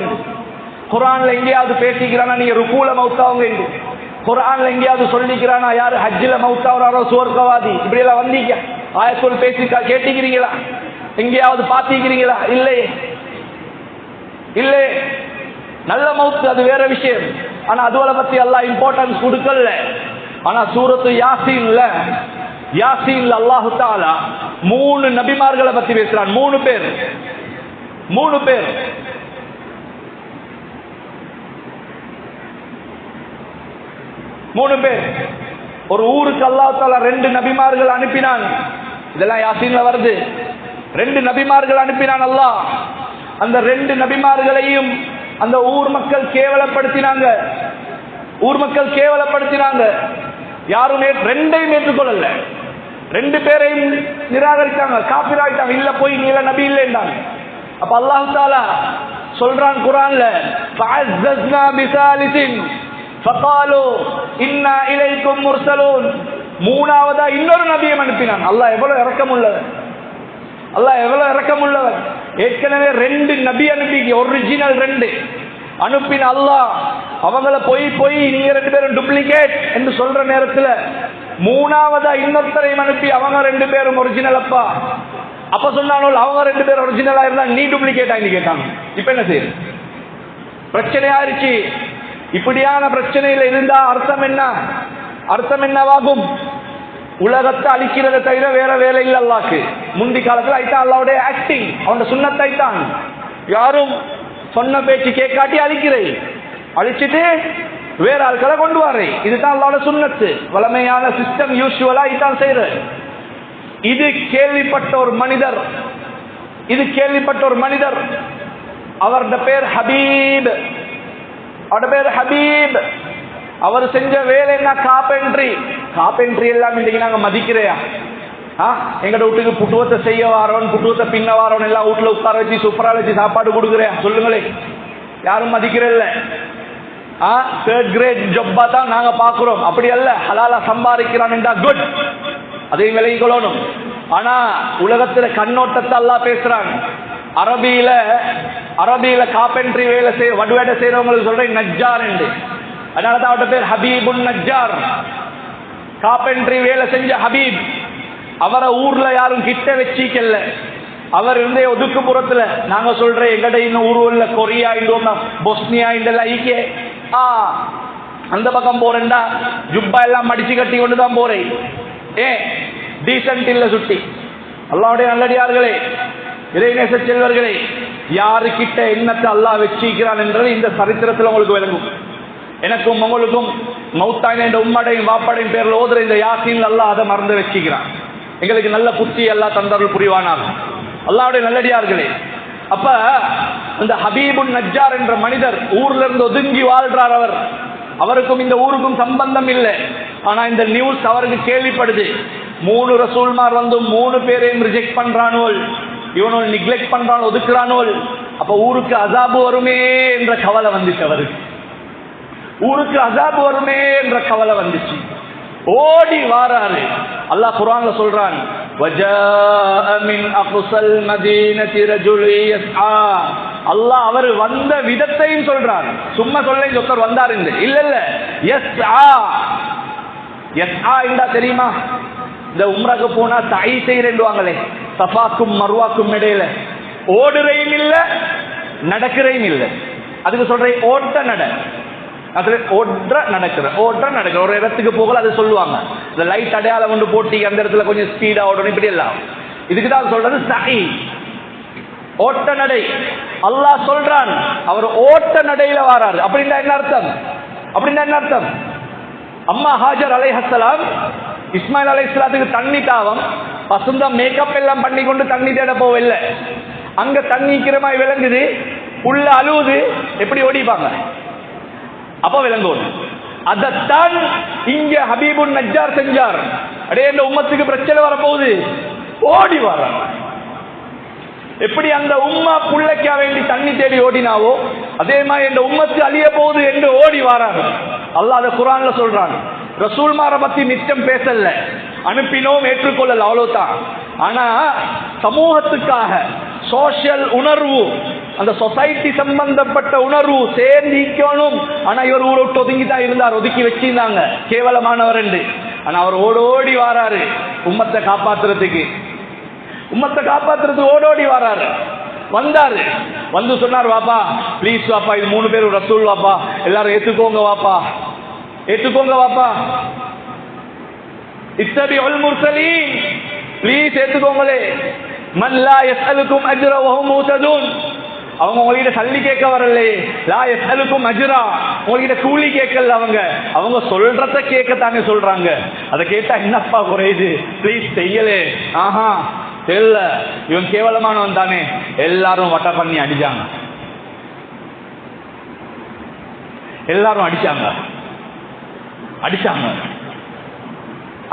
S2: குர்ஆன்ல எங்கேயாவது பேசிக்கிறானா நீங்க ருக்கூல மௌத்தாவுங்க, குர்ஆன்ல எங்கேயாவது சொல்லிக்கிறானா யாரு ஹஜ்ஜில மௌத்தாவராரோ சுவர்க்கவாதி, இப்படி எல்லாம் வந்தீங்க ஆயத்தோல் பேசி கேட்டிக்கிறீங்களா? எங்கேயாவது பாத்திக்கிறீங்களா? இல்லையே இல்லை. நல்ல மௌத்து அது வேற விஷயம். ஆனா அதுவரை பத்தி அல்லாஹ் இம்பார்ட்டன்ஸ் கொடுக்கல. ஆனா சூரத்து யாசீன்ல அல்லாஹு தஆலா 3 நபிமார்களை பத்தி பேசுறான். 3 பேர். ஒரு ஊருக்கு அல்லாஹ் தஆலா 2 நபிமார்கள் அனுப்பினான். இதெல்லாம் யாசீன்ல வருது. 2 நபிமார்கள் அனுப்பினான் அல்லாஹ். அந்த 2 நபிமார்களையும் அந்த ஊர் மக்கள் கேவலப்படுத்தினாங்க. யாரும் 2ஐயும் ஏற்றுக்கொள்ளல. 2 பேரையும் நிராகரித்தாங்க, காபிராயிட்டாங்க. இல்ல போய் நீல நபி இல்லைன்றாங்க. அப்ப அல்லாஹ் தஆலா சொல்றான் குர்ஆன்ல, ஃபஅஸ்ஸஸ்னா பிசாலிசின் ஃபகாலு இன்னா இலைக்கும் முர்சலூன். 3ஆவதா இன்னொரு நபியை அனுப்பினான். அல்லாஹ் எவ்வளவு இரக்கமுள்ளவன். ஏற்கனவே 2 நபி அனுப்பி, ஒரிஜினல் 2 அனுப்பின அல்லாஹ் அவங்கள போய் நீங்க 2 பேரும் டூப்ளிகேட் என்று சொல்ற நேரத்தில் 3ஆவதா இன்னொருத்தரையும் அனுப்பி அவங்க 2 பேரும் ஒரிஜினல். அப்ப சொன்னாலும் அவங்க 2 பேரும் ஒரிஜினலா இருந்தா நீ டூப்ளிகேட் ஆகி கேட்டாங்க. இப்ப என்ன செய்யுது? பிரச்சனை ஆயிடுச்சு. இப்படியான பிரச்சனையில இருந்தா அர்த்தம் என்னவாகும்? உலகத்தை அழிக்கிறத தவிர வேற வேலை இல்லை அல்லாஹ்க்கு. முந்தி காலத்துல ஐத்தான் அல்லாஹ்வுடைய ஆக்டிங், அவனோட சுன்னத்தைத்தான். யாரும் சொன்ன பேச்சு கேட்காட்டி அழிச்சிட்டு வேற ஆட்களை கொண்டு வரே. இதுதான் அல்லாஹ்வுடைய சுன்னத்து. வளமையான சிஸ்டம் யூசுவலா இதான் செய்யற. இது கேள்விப்பட்ட ஒரு மனிதர், அவரோட பேர் ஹபீப். அவர் செஞ்ச வேலை என்ன? காப்பென்ட்ரி எல்லாம் இன்னைக்கு நாங்க மதிக்கிறையா? எங்கட வீட்டுக்கு புட்டுவத்தை செய்ய வாரவன், புட்டுவத்தை பின்ன வாரவன் எல்லாம் வீட்டுல உட்கார வச்சு சூப்பரா வச்சு சாப்பாடு கொடுக்குறேன். சொல்லுங்களே, யாரும் மதிக்கிறல்ல. 3rd கிரேட் ஜப்பா தான் நாங்க பாக்குறோம். அப்படி அல்ல, ஹலாலா சம்பாதிக்கிறான் என்றா குட், அதையும் விலகி கொள்ளணும். ஆனா உலகத்துல கண்ணோட்டத்தை அல்லாஹ் பேசுறான். அரபியில காப்பென்ட்ரி வேலை வடுவேட செய்யறவங்களுக்கு சொல்றேன் நஜ்ஜார் என்று. அதனாலதான் அவருடைய பேர் ஹபீபுன் நஜ்ஜார். காப்பென்ட்ரி வேலை செஞ்ச ஹபீப். அவரை ஊர்ல யாரும் கிட்ட வச்சிக்கல. அவர் இருந்தே ஒதுக்குப்புறத்துல. நாங்க சொல்றேன் எங்கட இன்னும் ஊர்ல கொரியா, பொஸ்னியா, அந்த பக்கம் போறேன்டா ஜுப்பா எல்லாம் மடிச்சு கட்டி கொண்டுதான் போறேன். டீசன்ட் இல்ல சுட்டி. அல்லாஹ்வுடைய நல்லடியார்களே, இறைநேச செல்வர்களே, யாருக்கிட்ட என்னத்தை அல்லாஹ் வச்சிக்கிறான் என்றது இந்த சரித்திரத்தில் உங்களுக்கு விளங்கும். எனக்கும் உங்களுக்கும் மௌத்தாயின என்ற உம்மடையும் வாப்படையும் பேர்ல ஓதுற இந்த யாசீன் அல்லாஹ் அதை மறந்து வச்சிக்கிறான். எங்களுக்கு நல்ல புத்தி எல்லாம் தந்தர்கள் புரிவானார். அல்லாஹ்வுடைய நல்லடியார்களே, அப்ப இந்த ஹபீபுன் நஜ்ஜார் என்ற மனிதர் ஊர்ல இருந்து ஒதுங்கி வாழ்றார். அவருக்கும் இந்த ஊருக்கும் சம்பந்தம் இல்லை. ஆனா இந்த நியூஸ் அவருக்கு கேள்விப்படுது. 3 ரசூல்மார் வந்து 3 பேரையும் ரிஜெக்ட் பண்றானோல், இவனோட நிக்லெக்ட் பண்றான், ஒதுக்குறானோல். அப்ப ஊருக்கு அசாபு வருமே என்ற கவலை வந்துச்சு அவருக்கு. ஊருக்கு அசாபு வருமே என்ற கவலை வந்துச்சு. ஓடி வாராரு. அல்லாஹ் குர்ஆன்ல சொல்றான், வஜாஅ மின் அக்ஸல் மதீனதி ரஜுல் யஸ்ஆ. அல்லாஹ் அவர் வந்த விதத்தையும் சொல்றார். சும்மா சொல்ல ஒருத்தர் வந்தார் இல்ல இல்ல, யஸ்ஆ. யஸ்ஆ என்றா தெரியுமா? இந்த உம்ராக்கு போனா தஐ செய்யறேன்வாங்களே, சஃபாக்கும் மர்வாக்கும் இடையில ஓடுறையும் இல்ல நடக்கிறேயும் இல்ல. அதுக்கு சொல்றேன் ஓட்ட நட. ஓடுற நடக்கிற ஒரு இடத்துக்கு போகல அது சொல்லுவாங்க. இந்த லைட் அடையாளம் கொண்டு போட்டி அந்த இடத்துல கொஞ்சம் ஸ்பீடா ஓடணும், இப்படி எல்லாம். இதுக்குதான் சொல்றது சஹி, ஓட்ட நடை. அல்லாஹ் சொல்றான் அவர் ஓட்ட நடையில வாராரு. அப்படின்னா என்ன அர்த்தம்? அம்மா ஹாஜர் அலைஹிஸ்ஸலாம் இஸ்மாயில் அலைஹிஸ்ஸலாத்துக்கு தண்ணி தாவம், பசுந்த மேக்கப் எல்லாம் பண்ணி கொண்டு தண்ணி தேட போவில்லை. அங்க தண்ணிக்கிறமாய் விளங்குது, உள்ள அழுவுது, எப்படி ஓடிப்பாங்க? அப்ப விளங்கும். அதத்தான் இங்க ஹபீபுன் நஜ்ஜார் செஞ்சார். அடே இந்த உம்மத்துக்கு பிரச்சனை வரப்போகுது, ஓடி வர்றாங்க. எப்படி அந்த உம்மா புள்ளைக்கா வேண்டி தண்ணி தேடி ஓடினாவோ அதே மாதிரி இந்த உம்மத்து அழிய போகுது என்று ஓடி வராங்க. அல்லாஹ் அதை குர்ஆன்ல சொல்றான். ரசூல்மார பத்தி மிச்சம் பேசல, அனுப்பினோம் ஏற்றுக்கொள்ளல, அவ்வளவுதான். ஆனா சமூகத்துக்காக சோசியல் உணர்வு, அந்த சொசைட்டி சம்பந்தப்பட்ட உணர்வு சேர்ந்திக்கணும். ஆனா இவர் ஊரை விட்டு ஒதுங்கிதான் இருந்தார், ஒதுக்கி வச்சிருந்தாங்க கேவலமானவர் என்று. ஆனா அவர் ஓடோடி வாராரு உம்மத்தை காப்பாத்துறதுக்கு ஓடோடி வாராரு. வந்தாரு, வந்து சொன்னார், வாப்பா பிளீஸ் வாப்பா, இது 3 பேர் ரசூல் வாப்பா, எல்லாரும் ஏத்துக்கோங்க வாப்பா, இத்தபிஉல் முர்சலீன், ப்ளீஸ் ஏத்துக்கோங்களே. மன் லா யஸ்அலுக்கும் அஜ்ர வஹும் முஹ்ததூன். அவங்க உங்ககிட்ட சல்லி கேட்க வரல, லா யஸ்அலுக்கும் அஜ்ரா, உங்ககிட்ட கூலி கேட்கல. அவங்க சொல்றத கேட்கத்தானே சொல்றாங்க. அதை கேட்டா என்னப்பா குறையுது, ப்ளீஸ் செய்யலே. ஆஹா தெரியல, இவன் கேவலமானவன் தானே. எல்லாரும் வட்ட பண்ணி அடிச்சாங்க,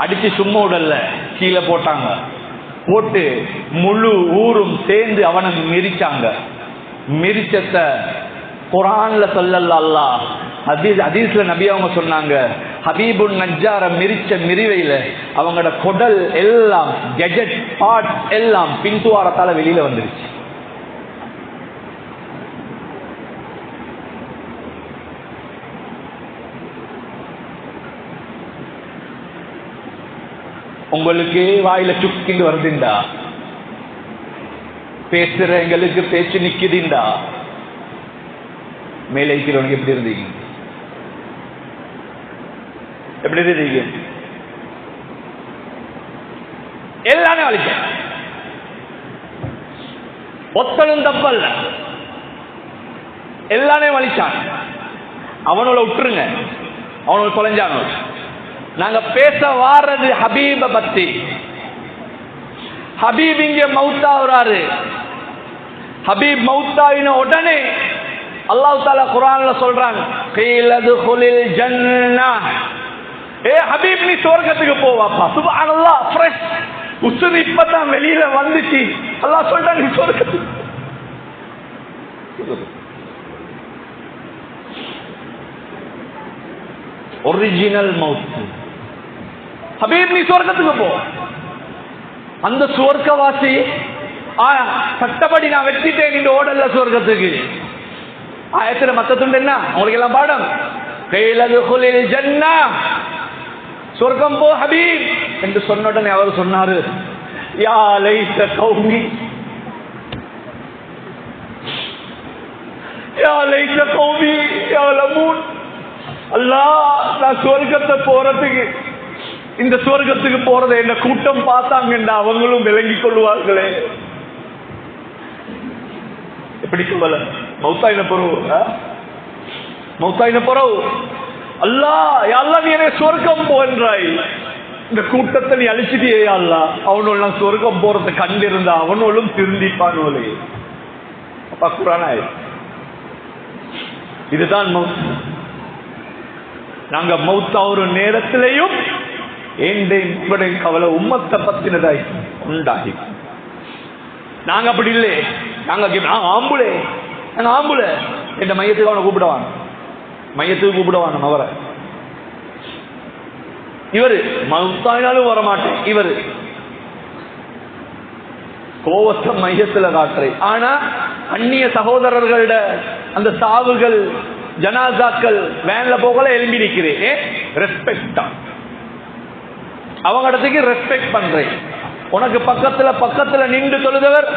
S2: அடிச்சு சும்மா உடல்ல கீழே போட்டாங்க. போட்டு முழு ஊரும் சேர்ந்து அவனை மிரிச்சாங்க. மிரிச்சத்தை குர்ஆன்ல சொல்லல அல்லாஹ், ஹதீஸ்ல நபி அவங்க சொன்னாங்க, ஹபீபுன் நஜ்ஜார மிரிச்ச மிரிவையில அவங்களோட குடல் எல்லாம், கெஜெட் பார்ட்ஸ் எல்லாம் பின்துவாரத்தால வெளியில வந்துருச்சு. உங்களுக்கு வாயில சுக்கிண்டு வருதுண்டா, பேசுற எங்களுக்கு பேச்சு நிக்குதுண்டா, மேலே இருக்கிறவங்க எப்படி இருந்தீங்க? எல்லாமே வலிக்க, ஒத்தனும் தப்பல்ல, எல்லாமே வலிச்சான். அவனோட விட்டுருங்க, அவனோட தொலைஞ்சானோ. நாங்க பேச வாரது ஹபீப பத்தி. ஹபீப் இங்க மௌத்தாவுறாரு. ஹபீப் மௌத்தாவின உடனே அல்லாஹ் தஆலா குர்ஆன்ல சொல்றான், கீலதுகுலில் ஜன்னah, ஏ ஹபீப் நீ சொர்க்கத்துக்கு போவாப்பா. சுப்ஹானல்லாஹ், ஃப்ரெஷ் உசுர் இப்பதான் வெளியில வந்துச்சு. அல்லாஹ் சொல்றான் நீ சொர்க்கத்துக்கு. ஒரிஜினல் மவுத். ஹபீப் நீ சொர்க்கத்துக்கு போ. அந்த சுவர்க்கவாசி சட்டப்படி நான் வெட்டிட்டேன் இந்த ஓடல்ல சொர்க்கத்துக்கு. ஆயத்துல மத்த துண்டு என்ன உங்களுக்கு எல்லாம் பாடம். கைலதுகுலில் ஜன்னah, சொர்க்கம் போ ஹபீப் என்று சொன்ன உடனே அவர் சொன்னாரு, யா லைஸ கௌமி, யா லைஸ கௌமி யலமூன், அல்லாஹ் நான் சுவர்க்கத்தை போறதுக்கு, இந்த சுவர்க்கத்துக்கு போறதை என்ன கூட்டம் பார்த்தாங்கண்டா அவங்களும் விளங்கிக் கொள்வார்களே. எப்படி சொல்லல, மௌத்தாயின பொறவு அல்லாஹ் நீ என்ன சுவர்க்கம் போன்றாய், இந்த கூட்டத்தை நீ அழிச்சிட்டியே அல்லாஹ், அவனோட சொர்க்கம் போறதை கண்டிருந்தா அவனோளும் திருந்திப்பானோலே. அப்பா குரானாய், இதுதான் மௌத். நாங்க மௌத்தா ஒரு நேரத்திலையும் ஏண்டையும் கவலை உம்மத்தை பத்தினதாய் உண்டாகி. நாங்க அப்படி இல்லை, நாங்க ஆம்புலே என்ற மையத்துக்கு அவனை கூப்பிடுவாங்க, மையத்துக்கு கூப்பிடுவாங்க அவரை. இவரு மௌத்தாயினாலும் வரமாட்டேன், இவரு கோவத்தை மையத்துல காட்டுறேன். ஆனா அந்நிய சகோதரர்களோட அந்த சாவுகள் ஜனாசாக்கள் வேன்ல போகல எழும்பி நிற்கிறேன். ரெஸ்பெக்ட் தான், அவங்க இடத்துக்கு ரெஸ்பெக்ட் பண்றேன். உனக்கு பக்கத்துல நின்று தொழுதவர்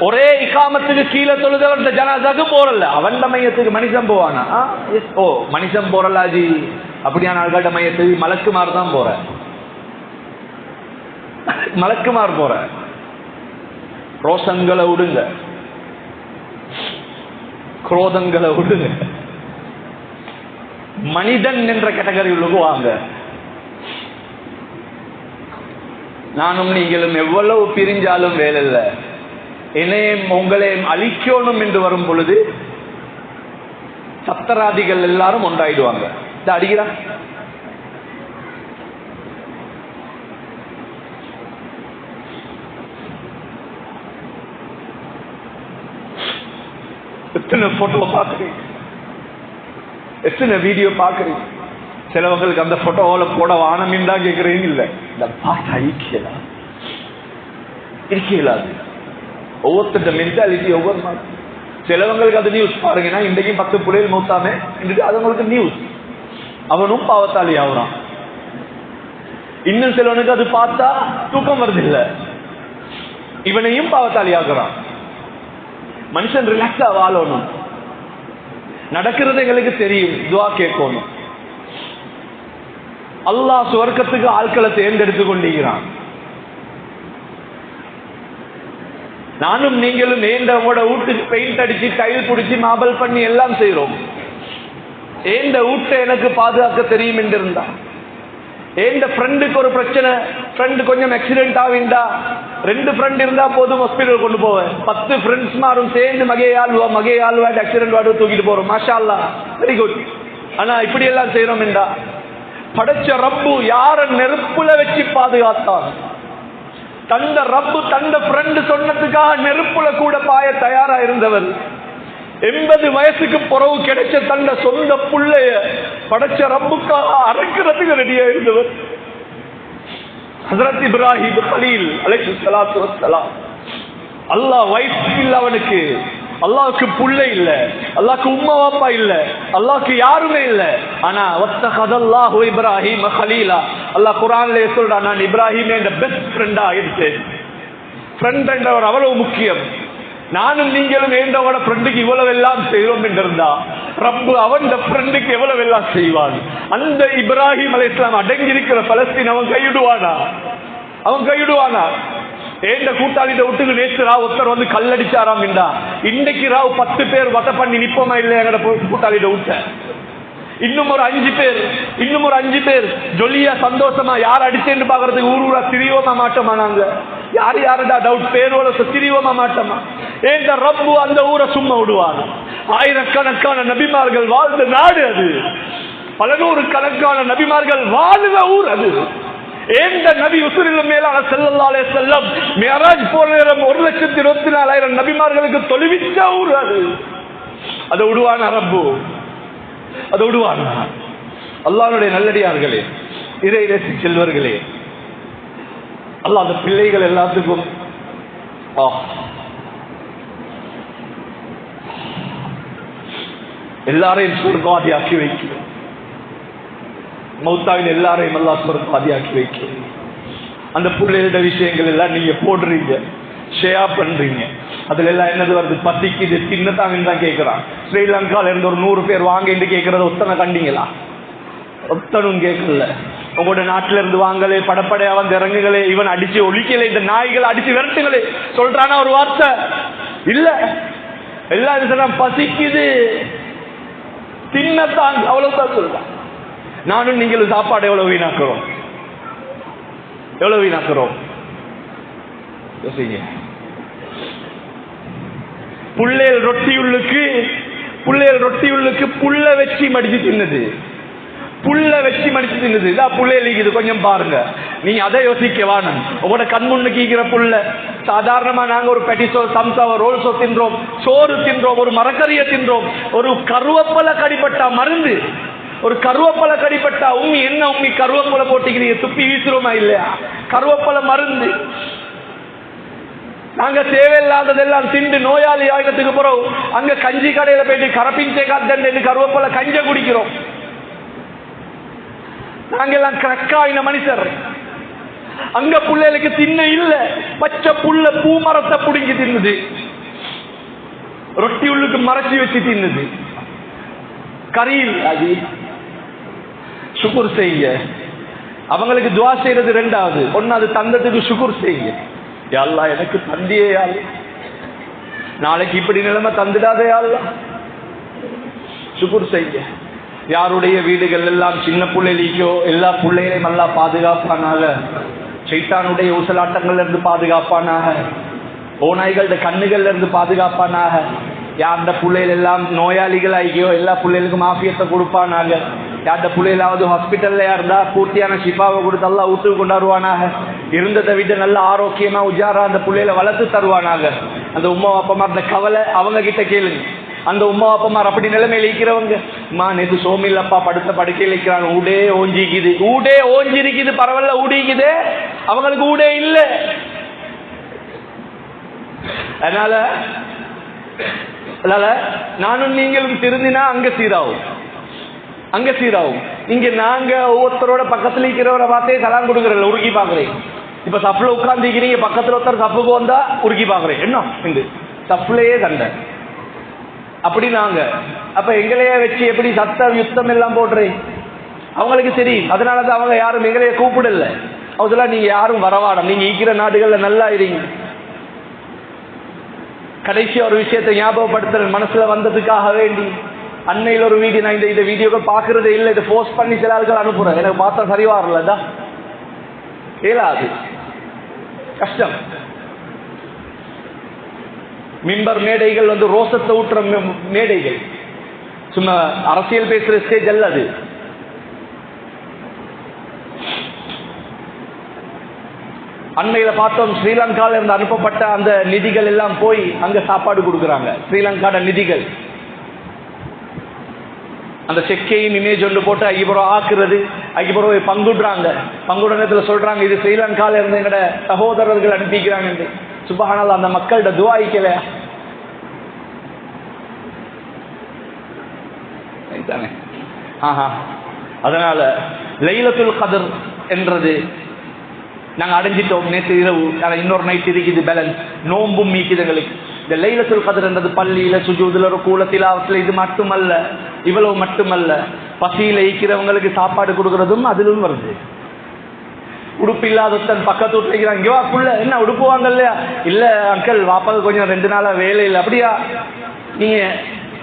S2: ஒரே இகாமத்துக்கு கீழே தொழுதவர் இந்த ஜனாசாக்கு போறல, அவன் மையத்துக்கு மனுஷன் போவானா? ஓ மனுஷன் போறலாஜி, அப்படியான ஆள்காட்ட மையத்துக்கு மலக்குமார் தான் போற, மலக்குமார் போற. ரோஷங்களை விடுங்க, குரோதங்களை விடுங்க, மனிதன் என்ற கேட்டகரிகளுக்கு வாங்க. நானும் நீங்களும் எவ்வளவு பிரிஞ்சாலும் வேலை இல்லை, என்னையும் உங்களையும் அழிக்கணும் என்று வரும் பொழுது சப்தராதிகள் எல்லாரும் ஒன்றாயிடுவாங்க. அடிக்கிறான் எத்தனை போட்டோ பாக்குறீங்க, எத்தனை வீடியோ பாக்குறீங்க. சிலவங்களுக்கு அந்த போட்டோல போட வானமின் தான் கேட்கறீங்க. இல்ல இந்த பாட்டா இருக்கலாது, ஒவ்வொருத்த மென்டாலிட்டி ஒவ்வொரு மாதிரி. சிலவங்களுக்கு அது நியூஸ் பாருங்கன்னா, இன்றைக்கும் 10 புள்ளைகள் மூத்தாமே இன்றைக்கு அதுங்களுக்கு நியூஸ், அவனும் பாவத்தாளி ஆகுறான். இன்னும் சிலவனுக்கு அது பார்த்தா தூக்கம் வருது இல்ல, இவனையும் பாவத்தாளி ஆகுறான். மனுஷன் ரிலாக்ஸா வாழணும், நடக்கிறது எங்களுக்கு தெரியும், துவா கேட்கணும். அல்லாஹ் சுவர்க்கத்துக்கு ஆட்களை தேர்ந்தெடுத்துக் கொண்டிருக்கிறான். நானும் நீங்களும் ஏண்டவோட வீட்டுக்கு பெயிண்ட் அடிச்சு டைல் பிடிச்சி மாபல் பண்ணி எல்லாம் செய்யறோம். ஏண்ட வீட்டை எனக்கு பாதுகாக்க தெரியும் என்று இருந்தா, ஏண்ட ஃப்ரெண்டுக்கு ஒரு பிரச்சனை, ஃப்ரெண்டு கொஞ்சம் ஆக்சிடென்ட் ஆகிண்டா 2 ஃப்ரெண்ட் இருந்தா போதும் ஹாஸ்பிட்டல் கொண்டு போவேன். 10 ஃப்ரெண்ட்ஸ் மாறும் சேர்ந்து மகையாளுவா ஆக்சிடென்ட் வார்டு தூக்கிட்டு போறோம். மாஷா அல்லாஹ், வெரி குட். ஆனா இப்படி எல்லாம் செய்யறோம் என்றா, படைச்ச ரப்பு யார நெருப்புல வச்சு பாதுகாத்தான்? தந்த ரப்பு தந்த ஃப்ரெண்ட் சொன்னதுக்காக நெருப்புல கூட பாய தயாரா இருந்தவர். 80 வயசுக்கு பிறகு கிடைச்ச தந்த சொந்த புள்ளைய படைச்ச ரப்புக்காக அறுக்கிறதுக்கு ரெடியா இருந்தவர். ஹஜ்ரத் இப்ராஹிம் கலீல் அலைஹிஸ்ஸலாத்து வஸ்ஸலாம். அல்லாஹ் வைஃப் இல்ல அவனுக்கு, அல்லாஹ்வுக்கு புள்ளை இல்ல, அல்லாஹ்வுக்கு உம்மா வாப்பா இல்ல, அல்லாஹ்வுக்கு யாருமே இல்ல. ஆனா வத்தகதல்லாஹு இப்ராஹிம் கலீலா, அல்லாஹ் குர்ஆன்ல சொல்றான், நான் இப்ராஹிமே இந்த பெஸ்ட் ஃப்ரெண்டா ஆயிடுச்சேன். ஃப்ரெண்ட் என்றவர் அவ்வளவு முக்கியம். நானும் நீங்களும் ஏண்டவோட ஃப்ரெண்டுக்கு இவ்வளவு எல்லாம் செய்வோம் என்றிருந்தா, ரப்பு அவன் ஃப்ரெண்டுக்கு எவ்வளவு எல்லாம் செய்வான். அந்த இப்ராஹிம் அலைஹிஸ்ஸலாம் அடங்கி இருக்கிற பலஸ்தீன் அவன் கையிடுவானா? அவன் கையிடுவானா? ஏண்ட கூட்டாளிட்ட விட்டுக்கு நேற்று ராவ் ஒருத்தர் வந்து கல்லடிச்சாராம் என்றா, இன்னைக்கு ராவ் 10 பேர் வத பண்ணி நிப்போமா இல்லையா எங்கட கூட்டாளிட்ட விட்ட? இன்னும் ஒரு 5 பேர் ஜொலியா சந்தோஷமா யார் அடிச்சேன்னு பாக்குறதுக்கு ஊரூரா திரியோமா மாட்டோமா? நாங்க யாரடா டவுட் பேரோட திரியோமா மாட்டோமா? ஏண்ட ரப்பு அந்த ஊரை சும்மா விடுவார். ஆயிரக்கணக்கான நபிமார்கள் வாழ்ந்த நாடு அது, பல நூறு கணக்கான நபிமார்கள் வாழ்ந்த ஊர் அது. ஏண்ட நபி உசுரிலும் மேலான ஸல்லல்லாஹு அலைஹி வஸல்லம் மிஅராஜ் போற நேரம் 1,24,000 நபிமார்களுக்கு தொழுவிச்ச ஊர் அது. அதை விடுவானா ரப்பு? அதை விடுவானா? அல்லாஹ்வுடைய நல்லடியார்களே, இறை நேசி செல்வர்களே, அல்லாஹ் அந்த பிள்ளைகள் எல்லாத்துக்கும் எல்லாரையும் சொர்க்கவாதியாக்கி வைக்கிறோம். மௌத்தாவில் எல்லாரையும் அல்லாஹ் சொர்க்கவாதியாக்கி வைக்கிறோம். அந்த பிள்ளைகளோட விஷயங்கள் எல்லாம் நீங்க போடுறீங்க, ஷேர் பண்றீங்க. அதுல எல்லாம் என்னது வருது? பசிக்கு இது சின்னதாங்கன்னு தான் கேட்கிறான். ஸ்ரீலங்கால இருந்து ஒரு 100 பேர் வாங்க என்று கேட்கறத ஒத்தனை கண்டீங்களா? ஒத்தனும் கேட்கல. உங்களோட நாட்டில இருந்து வாங்கலே, படப்படையா வந்து இறங்குகளே, இவன் அடிச்சு ஒழிக்கல, இந்த நாய்களை அடிச்சு விரட்டுங்களே சொல்றானா ஒரு வார்த்தை இல்ல. எல்லாரும் பசிக்குது தின்னத்தான், அவ்வளவுதான் சொல்றான். நானும் நீங்களும் சாப்பாடு எவ்வளவு வீணாக்குறோம், எவ்வளவு வீணாக்குறோம் யோசிங்க. புள்ளையல் ரொட்டியுள்ளுக்கு புள்ள வச்சு மடிச்சு தின்னது, புள்ள வச்சு மடிச்சு தின்னது. இதான் புள்ளையலிக்குது, கொஞ்சம் பாருங்க. நீங்க அதை யோசிக்க வேணும். உங்களோட கண் முன்னுக்கு ஈக்கிற புள்ள சாதாரணமா நாங்க ஒரு பெட்டிசோ, சம்சாவோ, ரோல்ஸோ தின்றோம், சோறு தின்றோம், ஒரு மரக்கறியை தின்றோம். ஒரு கருவேப்பலை கடிப்பட்டா மருந்து, ஒரு கருவேப்பலை கடிப்பட்டா உம்மி என்ன உம்மி கருவேப்பலை போட்டிக்கிறீங்க, துப்பி வீசுறோமா இல்லையா? கருவேப்பலை மருந்து. நாங்க தேவையில்லாததெல்லாம் திண்டு நோயாளி ஆகினத்துக்கு போறோம். அங்க கஞ்சி கடையில போயிட்டு கரப்பிஞ்சே காத்தண்டு கருவேப்பலை கஞ்ச குடிக்கிறோம். நாங்கெல்லாம் கிரக்காயின மனுஷர். அங்க புள்ளைகளுக்கு தின்ன இல்ல, பச்சை புள்ள பூ மரத்தை புடிங்கி தின்னுது, ரொட்டி உள்ளுக்கு மறைச்சி வச்சு தின்னுது. கரியில் அது சுக்குர் செய்யுங்க. அவங்களுக்கு துவா செய்யறது ரெண்டாவது. ஒன்னாவது தந்தத்துக்கு சுக்குர் செய்யுங்க. யல்லா எனக்கு தந்தியே யாரு, நாளைக்கு இப்படி நிலைமை தந்துடாதே யாரு, சுக்குர் செய்யுங்க. யாருடைய வீடுகள் எல்லாம் சின்ன பிள்ளைக்கோ எல்லா பிள்ளைகளையும் நல்லா பாதுகாப்பானாக, சைத்தானுடைய ஊசலாட்டங்கள்ல இருந்து பாதுகாப்பானாக, ஓநாய்களோட கண்ணுகள்ல இருந்து பாதுகாப்பானாக. யார்ட பிள்ளைகள் எல்லாம் நோயாளிகள் ஆகியோ எல்லா பிள்ளைகளுக்கும் ஆஃபியத்தை கொடுப்பானாக. யார்ட பிள்ளைகளாவது ஹாஸ்பிட்டல்ல இருந்தா பூர்த்தியான ஷிஃபாவை கொடுத்து எல்லாம் வீட்டுக்கு கொண்டாடுவானாக. இருந்ததை விட நல்ல ஆரோக்கியமா உஜாரா அந்த பிள்ளைகளை வளர்த்து தருவானாக. அந்த உமா அப்பமா அந்த கவலை அவங்க கிட்ட கேளுங்க. அந்த உமா அப்பமார் அப்படி நிலைமையில இருக்கிறவங்க, நேற்று சோமில்லப்பா படுத்த படுக்கையில் இருக்கிறாங்க, ஊடே ஓஞ்சிருக்குது, பரவாயில்ல ஊடிக்குது, அவங்களுக்கு ஊடே இல்லை. அதனால நானும் நீங்களும் திருந்தினா அங்க சீராகும். இங்க நாங்க ஒவ்வொருத்தரோட பக்கத்துல இருக்கிறவரை பார்த்தே சலாம் கொடுக்கறல, உருக்கி பாக்குறேன். இப்ப சப்ல உட்கார்ந்துக்கிறீங்க, பக்கத்துல ஒருத்தர் சப்புக்கு வந்தா உருக்கி பாக்குறேன், என்ன இந்த சப்லையே சண்டை அப்படி நாங்க. அப்ப எங்களையே வச்சு எப்படி சத்தம் யுத்தம் எல்லாம் போடுறேன் அவங்களுக்கு சரி. அதனாலதான் அவங்க யாரும் எங்களைய கூப்பிடல. அதெல்லாம் நீங்க யாரும் வரவாடம், நீங்க ஈக்கிற நாடுகள்ல நல்லா இருங்க. கடைசி ஒரு விஷயத்தை ஞாபகப்படுத்துற மனசுல வந்ததுக்காக வேண்டி, அன்னையில் ஒரு வீடியோ, நான் இந்த வீடியோக்கள் பாக்குறதே இல்லை, இதை போஸ்ட் பண்ணி சில ஆட்கள் அனுப்புறேன். எனக்கு பார்த்தா சரி வரலதா, இயலாது, கஷ்டம். மிம்பர் மேடைகள் வந்து ரோசத்தை ஊட்டுற மேடைகள், சும்மா அரசியல் பேசுற ஸ்டேஜ் அல்ல அது. அண்மையில பார்த்தோம், ஸ்ரீலங்கால இருந்து அனுப்பப்பட்ட அந்த நிதிகள் எல்லாம் போய் அங்க சாப்பாடு கொடுக்கறாங்க. ஸ்ரீலங்காட நிதிகள் அந்த செக்கையும் இமேஜ் ஒன்று போட்டு ஐபரோ ஆக்குறது, ஐபரோ பங்குடுறாங்க. பங்குடத்துல சொல்றாங்க இது ஸ்ரீலங்கால இருந்து எங்கட சகோதரர்கள் அனுப்பிக்கிறாங்க. சுபஹானல்லாஹ், அந்த மக்களோட துஆயிக்கலையா? அதனால லைலத்துல் கத்ர் என்றது நாங்க அடைஞ்சிட்டோம். நேற்று இரவு இன்னொரு நைட் இருக்குது பேலன்ஸ், நோம்பும் மீக்குதுங்களுக்கு. இந்த லைலத்துல் கத்ர் என்றது பள்ளியில சுஜூதுல ருக்கூல திலாவத்துல இது மட்டுமல்ல, இவ்வளவு மட்டுமல்ல, பசியில ஈக்கிறவங்களுக்கு சாப்பாடு கொடுக்கறதும் அதிலும் வருது. உடுப்பு இல்லாதத்தன் பக்கத்து வீட்டுல இங்கே வாக்குள்ள என்ன உடுப்புவாங்க இல்லையா? இல்ல அங்கிள் வாப்பாவுக்கு கொஞ்சம் 2 நாளா வேலை இல்லை. அப்படியா? நீங்க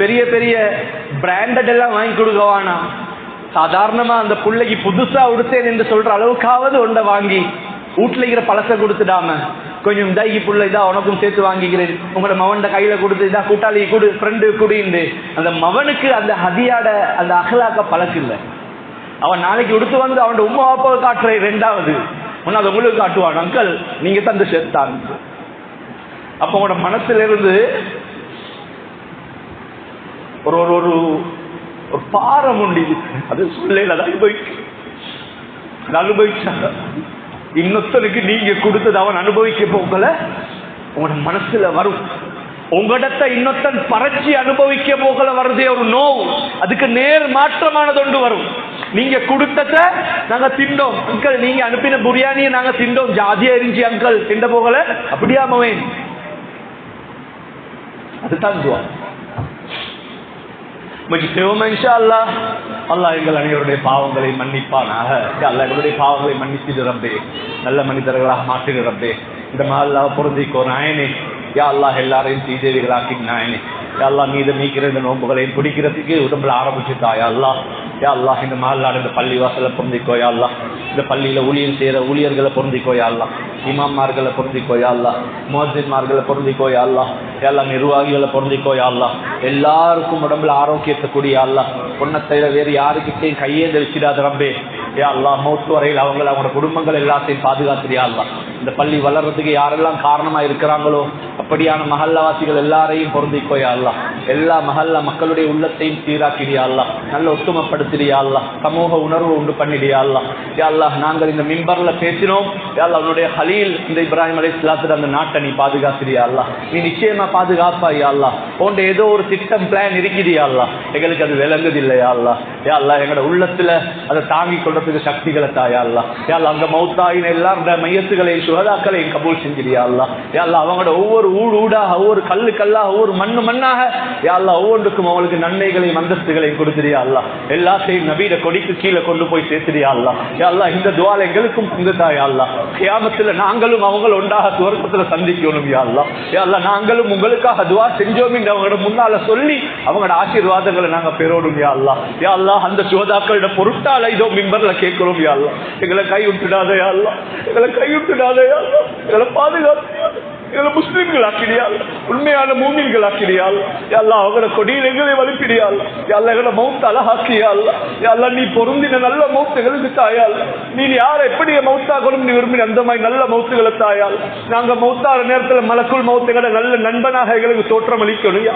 S2: பெரிய பெரிய பிராண்டட் எல்லாம் வாங்கி கொடுக்கவானா, சாதாரணமா அந்த பிள்ளைக்கு புதுசா உடுத்தேன் என்று சொல்ற அளவுக்காவது ஒன்றை வாங்கி வீட்டுல இருக்கிற பழசை கொடுத்துடாம, கொஞ்சம் இதாகி புள்ள இதா உனக்கும் சேர்த்து வாங்கிக்கிறேன், உங்களோட மவன்ட கையில கொடுத்து இதா கூட்டாளி கொடு, ஃப்ரெண்டு குடின்னு அந்த மவனுக்கு அந்த ஹதியாட அந்த அகலாக்க பழக்கம் இல்லை. அவன் நாளைக்கு உடுத்து வந்து அவன் உம்மா அப்பாவை காட்டுற, 2வது ஒன்னாவது உங்களுக்கு காட்டுவான், அங்கிள் நீங்க தந்து சேர்த்தான். அப்ப உங்களோட மனசுல இருந்து ஒரு ஒரு ஒரு பாரம் உண்டு. அது சொல்ல அனுபவிச்சாங்க. இன்னொருத்தனுக்கு நீங்க கொடுத்தது அவன் அனுபவிக்க போகல, உங்களோட மனசுல வரும். உங்களிடத்தை இன்னொருத்தன் பறச்சி அனுபவிக்க போகல வருதே ஒரு நோவு, அதுக்கு நேர் மாற்றமானது ஒன்று வரும். நீங்க கொடுத்தத நாங்க திண்டோம் அங்கிள், நீங்க அனுப்பின பிரியாணியை நாங்க திண்டோம், ஜாதியா இருந்துச்சு அங்கிள், திண்ட போகல. அப்படியா மவன்? அதுதான் துவா. இன்ஷா அல்லாஹ். அல்லாஹ் எங்கள் அனைவருடைய பாவங்களை மன்னிப்பானாக. அல்லாஹ் எங்களுடைய பாவங்களை மன்னிச்சிடு ரப்பே, நல்ல மனிதர்களாக மாற்றிடு ரப்பே. இந்த மஹல்லாவை பொருந்திக்கோ நாயனே. யா அல்லாஹ் எல்லாரையும் சீதேவிகளாக்கி நாயனே. யா அல்லாஹ் மீது நீக்கிற இந்த நோம்புகளையும் பிடிக்கிறதுக்கு உடம்புல ஆரம்பிச்சுட்டா. யா அல்லாஹ், யா அல்லாஹ் இந்த மஹல்லாட இந்த பள்ளி வாசலை பொருந்திக்கோ. யா அல்லாஹ் இந்த பள்ளியில ஊழியர் செய்யற ஊழியர்களை பொருந்திக்கோ. யா அல்லாஹ் இமாம்மார்களை பொருந்திக்கோ. யா அல்லாஹ் முஅஸ்ஸின்மார்களை பொருந்திக்கோ. யா அல்லாஹ் யா அல்லாஹ் நிர்வாகிகளை பொருந்திக்கோ. யா அல்லாஹ் எல்லாருக்கும் உடம்புல ஆரோக்கியத்தை கூடிய அல்லாஹ் பொண்ணை தவிர வேறு யாருக்கிட்டையும் கையேந்து வச்சிடாத ரப்பே. யா அல்லாஹ் மௌத்து வரையில் அவங்களோட குடும்பங்கள் எல்லாத்தையும் பாதுகாத்துறியா அல்லாஹ். இந்த பள்ளி வளர்றதுக்கு யாரெல்லாம் காரணமா இருக்கிறாங்களோ அப்படியான மஹல்லாவாசிகள் எல்லாரையும் பொருந்திக்கோ. யா அல்லாஹ் எல்லா மஹல்லா மக்களுடைய உள்ளத்தையும் சீராக்கிறியா அல்லாஹ், நல்ல ஒத்துமைப்படுத்திறியா அல்லாஹ், சமூக உணர்வு உண்டு பண்ணிடியா அல்லாஹ். யா அல்லாஹ் நாங்கள் இந்த மிம்பர்ல பேசினோம். யா அல்லாஹ் அவனுடைய ஹலீல் இந்த இப்ராஹிம் அலைஹிஸ்ஸலாத்து அந்த நாட்டை நீ பாதுகாத்துறியா அல்லாஹ், நீ நிச்சயமா பாதுகாப்பா. யா அல்லாஹ் உன்ட ஏதோ ஒரு திட்டம் பிளான் இருக்குதியா அல்லாஹ், எங்களுக்கு அது விளங்குது இல்லையா அல்லாஹ். யா அல்லாஹ் எங்களோட உள்ளத்துல அதை தாங்கி கொள்றதுக்கு சக்திகளை தாயா அல்லாஹ். யா அல்லாஹ் அங்க மௌத்தாயின் எல்லாரோட மையத்துகளையும் சுஹதாக்களையும் கபூல் செஞ்சிடியா அல்லாஹ். யா அல்லாஹ் அவங்களோட ஒவ்வொரு ஊடாக ஒவ்வொரு கல்லு கல்லாக ஒவ்வொரு மண்ணு மண்ணாக யா அல்லாஹ் ஒவ்வொன்றுக்கும் அவங்களுக்கு நன்மைகளையும் அந்தஸ்துகளையும் கொடுத்துறியா அல்லாஹ். எல்லாத்தையும் நபீட கொடிக்கு கீழே கொண்டு போய் சேர்த்துறியா அல்லாஹ். யா அல்லாஹ் இந்த துஆல எங்களுக்கும் பங்குதாயா அல்லாஹ். கியாமத்துல நாங்களும் அவங்கள ஒன்றாக சுவர்க்கத்துல சந்திக்கணும் யா அல்லாஹ். யா அல்லாஹ் நாங்களும் உங்களுக்காக துஆ செஞ்சோம் என்று அவங்களோட முன்னால சொல்லி அவங்களோட ஆசீர்வாதங்களை நாங்க பெறணும் யா அல்லாஹ். யா அல்லாஹ் அந்த சுஹதாக்களோட பொருட்டால இதோ மிம்பர்ல கேட்கிறோம் யா அல்லாஹ். எங்களை கை விட்டுடாத யா அல்லாஹ், எங்களை கை விட்டுடாத யா அல்லாஹ், எங்களை பாதுகாத்து எங்களை முஸ்லிம்கள் ஆக்கிறியால், உண்மையான மூமின்கள் ஆக்கிறியால். எல்லாம் அவங்கள கொடியில் எங்களை வலிப்பிடியால். எல்லாம் எங்களை மௌத்த அழகாக்கியால். எல்லாம் நீ பொருந்தின நல்ல மௌத்துகளுக்கு தாயால். நீ யாரை எப்படி மௌத்தாகணும் நீ விரும்பின அந்த மாதிரி நல்ல மௌத்துகளை தாயால். நாங்க மௌத்தார நேரத்தில் மலக்குள் மௌத்துகளை நல்ல நண்பனாக எங்களுக்கு தோற்றம் அளிக்கணும்.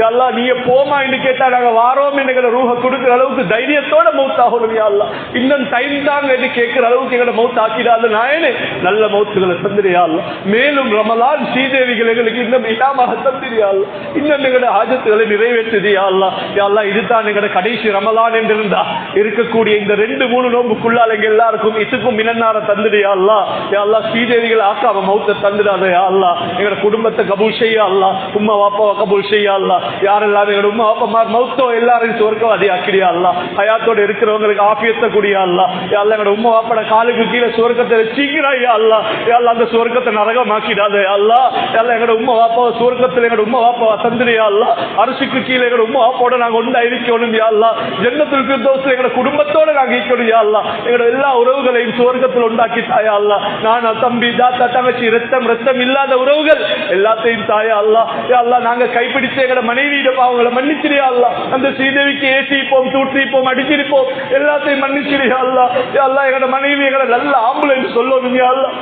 S2: எல்லாம் நீ போமா என்று கேட்டா நாங்க வாரோம் எங்களை ரூஹ கொடுக்கிற அளவுக்கு தைரியத்தோட மௌத்தாகணும். எல்லாம் இன்னும் டைம் தாங்க என்று கேட்கிற அளவுக்கு எங்களை மௌத்தாக்கிடாத நாயனே நல்ல மௌத்துகளை தந்திரியால். மேலும் ரமலான் ஸ்ரீதேவிகள் எங்களுக்கு இன்னும் இல்லாமல் தந்திரியால். இன்னும் எங்களோட ஆஜத்துகளை நிறைவேற்றுதியா அல்லாஹ். யா அல்லாஹ் இதுதான் எங்களோட கடைசி ரமலான் என்றிருந்தா இருக்கக்கூடிய இந்த 2-3 நோம்புக்குள்ளால் எங்க எல்லாருக்கும் இதுக்கும் மினன்னார தந்துடியா அல்லாஹ். யா அல்லாஹ் ஸ்ரீதேவிகள் ஆக்காம மௌத்த தந்துடாத யா அல்லாஹ். எங்களோட குடும்பத்தை கபூல் செய்யா அல்லாஹ், உம்மா வாப்பாவை கபூல் செய்யா அல்லாஹ். யாரெல்லாம் எங்களோட உம்மா வாப்பா மௌத்தோ எல்லாரையும் சுவர்க்கவாதி ஆக்கிறியா அல்லாஹ். ஹயாத்தோட இருக்கிறவங்களுக்கு ஆஃபியத்தை கூடியா அல்லாஹ். யா அல்லாஹ் எங்களோட உம்மா வாப்பாட காலுக்கு கீழே சுவர்க்கத்தை வச்சிக்கிறா யா அல்லாஹ். யா அல்லாஹ் அந்த சுவர்க்கத்தை நரகமாக்கிடாத யா அல்லாஹ். எங்களோட உம்மா வாப்பாவை சுவர்க்கத்தில் எங்களோட உம்மா வாப்பாவை தந்துறியா அல்லாஹ். அரிசிக்கு கீழே எங்களோட உம்மா வாப்பாவோட நாங்க ஒன்றா இருக்கணும் யா அல்லாஹ். ஜன்னத்துல் ஃபிர்தௌஸ்ல எங்களோட குடும்பத்தோட நாங்க இருக்கணும் யா அல்லாஹ். எங்களோட எல்லா உறவுகளையும் சுவர்க்கத்தில் உண்டாக்கி தாயா அல்லாஹ். நானா தம்பி தாத்தா தங்கச்சி ரத்தம் இல்லாத உறவுகள் எல்லாத்தையும் தாயா அல்லாஹ். யா அல்லாஹ் நாங்க கைப்பிடிச்ச எங்களோட மனைவியிட பாவங்களை மன்னிச்சிரியா அல்லாஹ். அந்த ஸ்ரீதேவிக்கு ஏசிப்போம் தூற்றிப்போம் அடிச்சிருப்போம் எல்லாத்தையும் மன்னிச்சிரியா அல்லாஹ். யா அல்லாஹ் எங்களோட மனைவி எங்களை நல்ல ஆம்புலன்ஸ் சொல்லணும் யா அல்லாஹ்.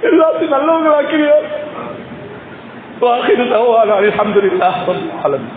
S2: எல்லாத்தையும் நல்லவங்களாக்கிறியா. வாஹிரு தவானா அல்ஹம்துலில்லாஹ் ரப்பில் ஆலமீன்.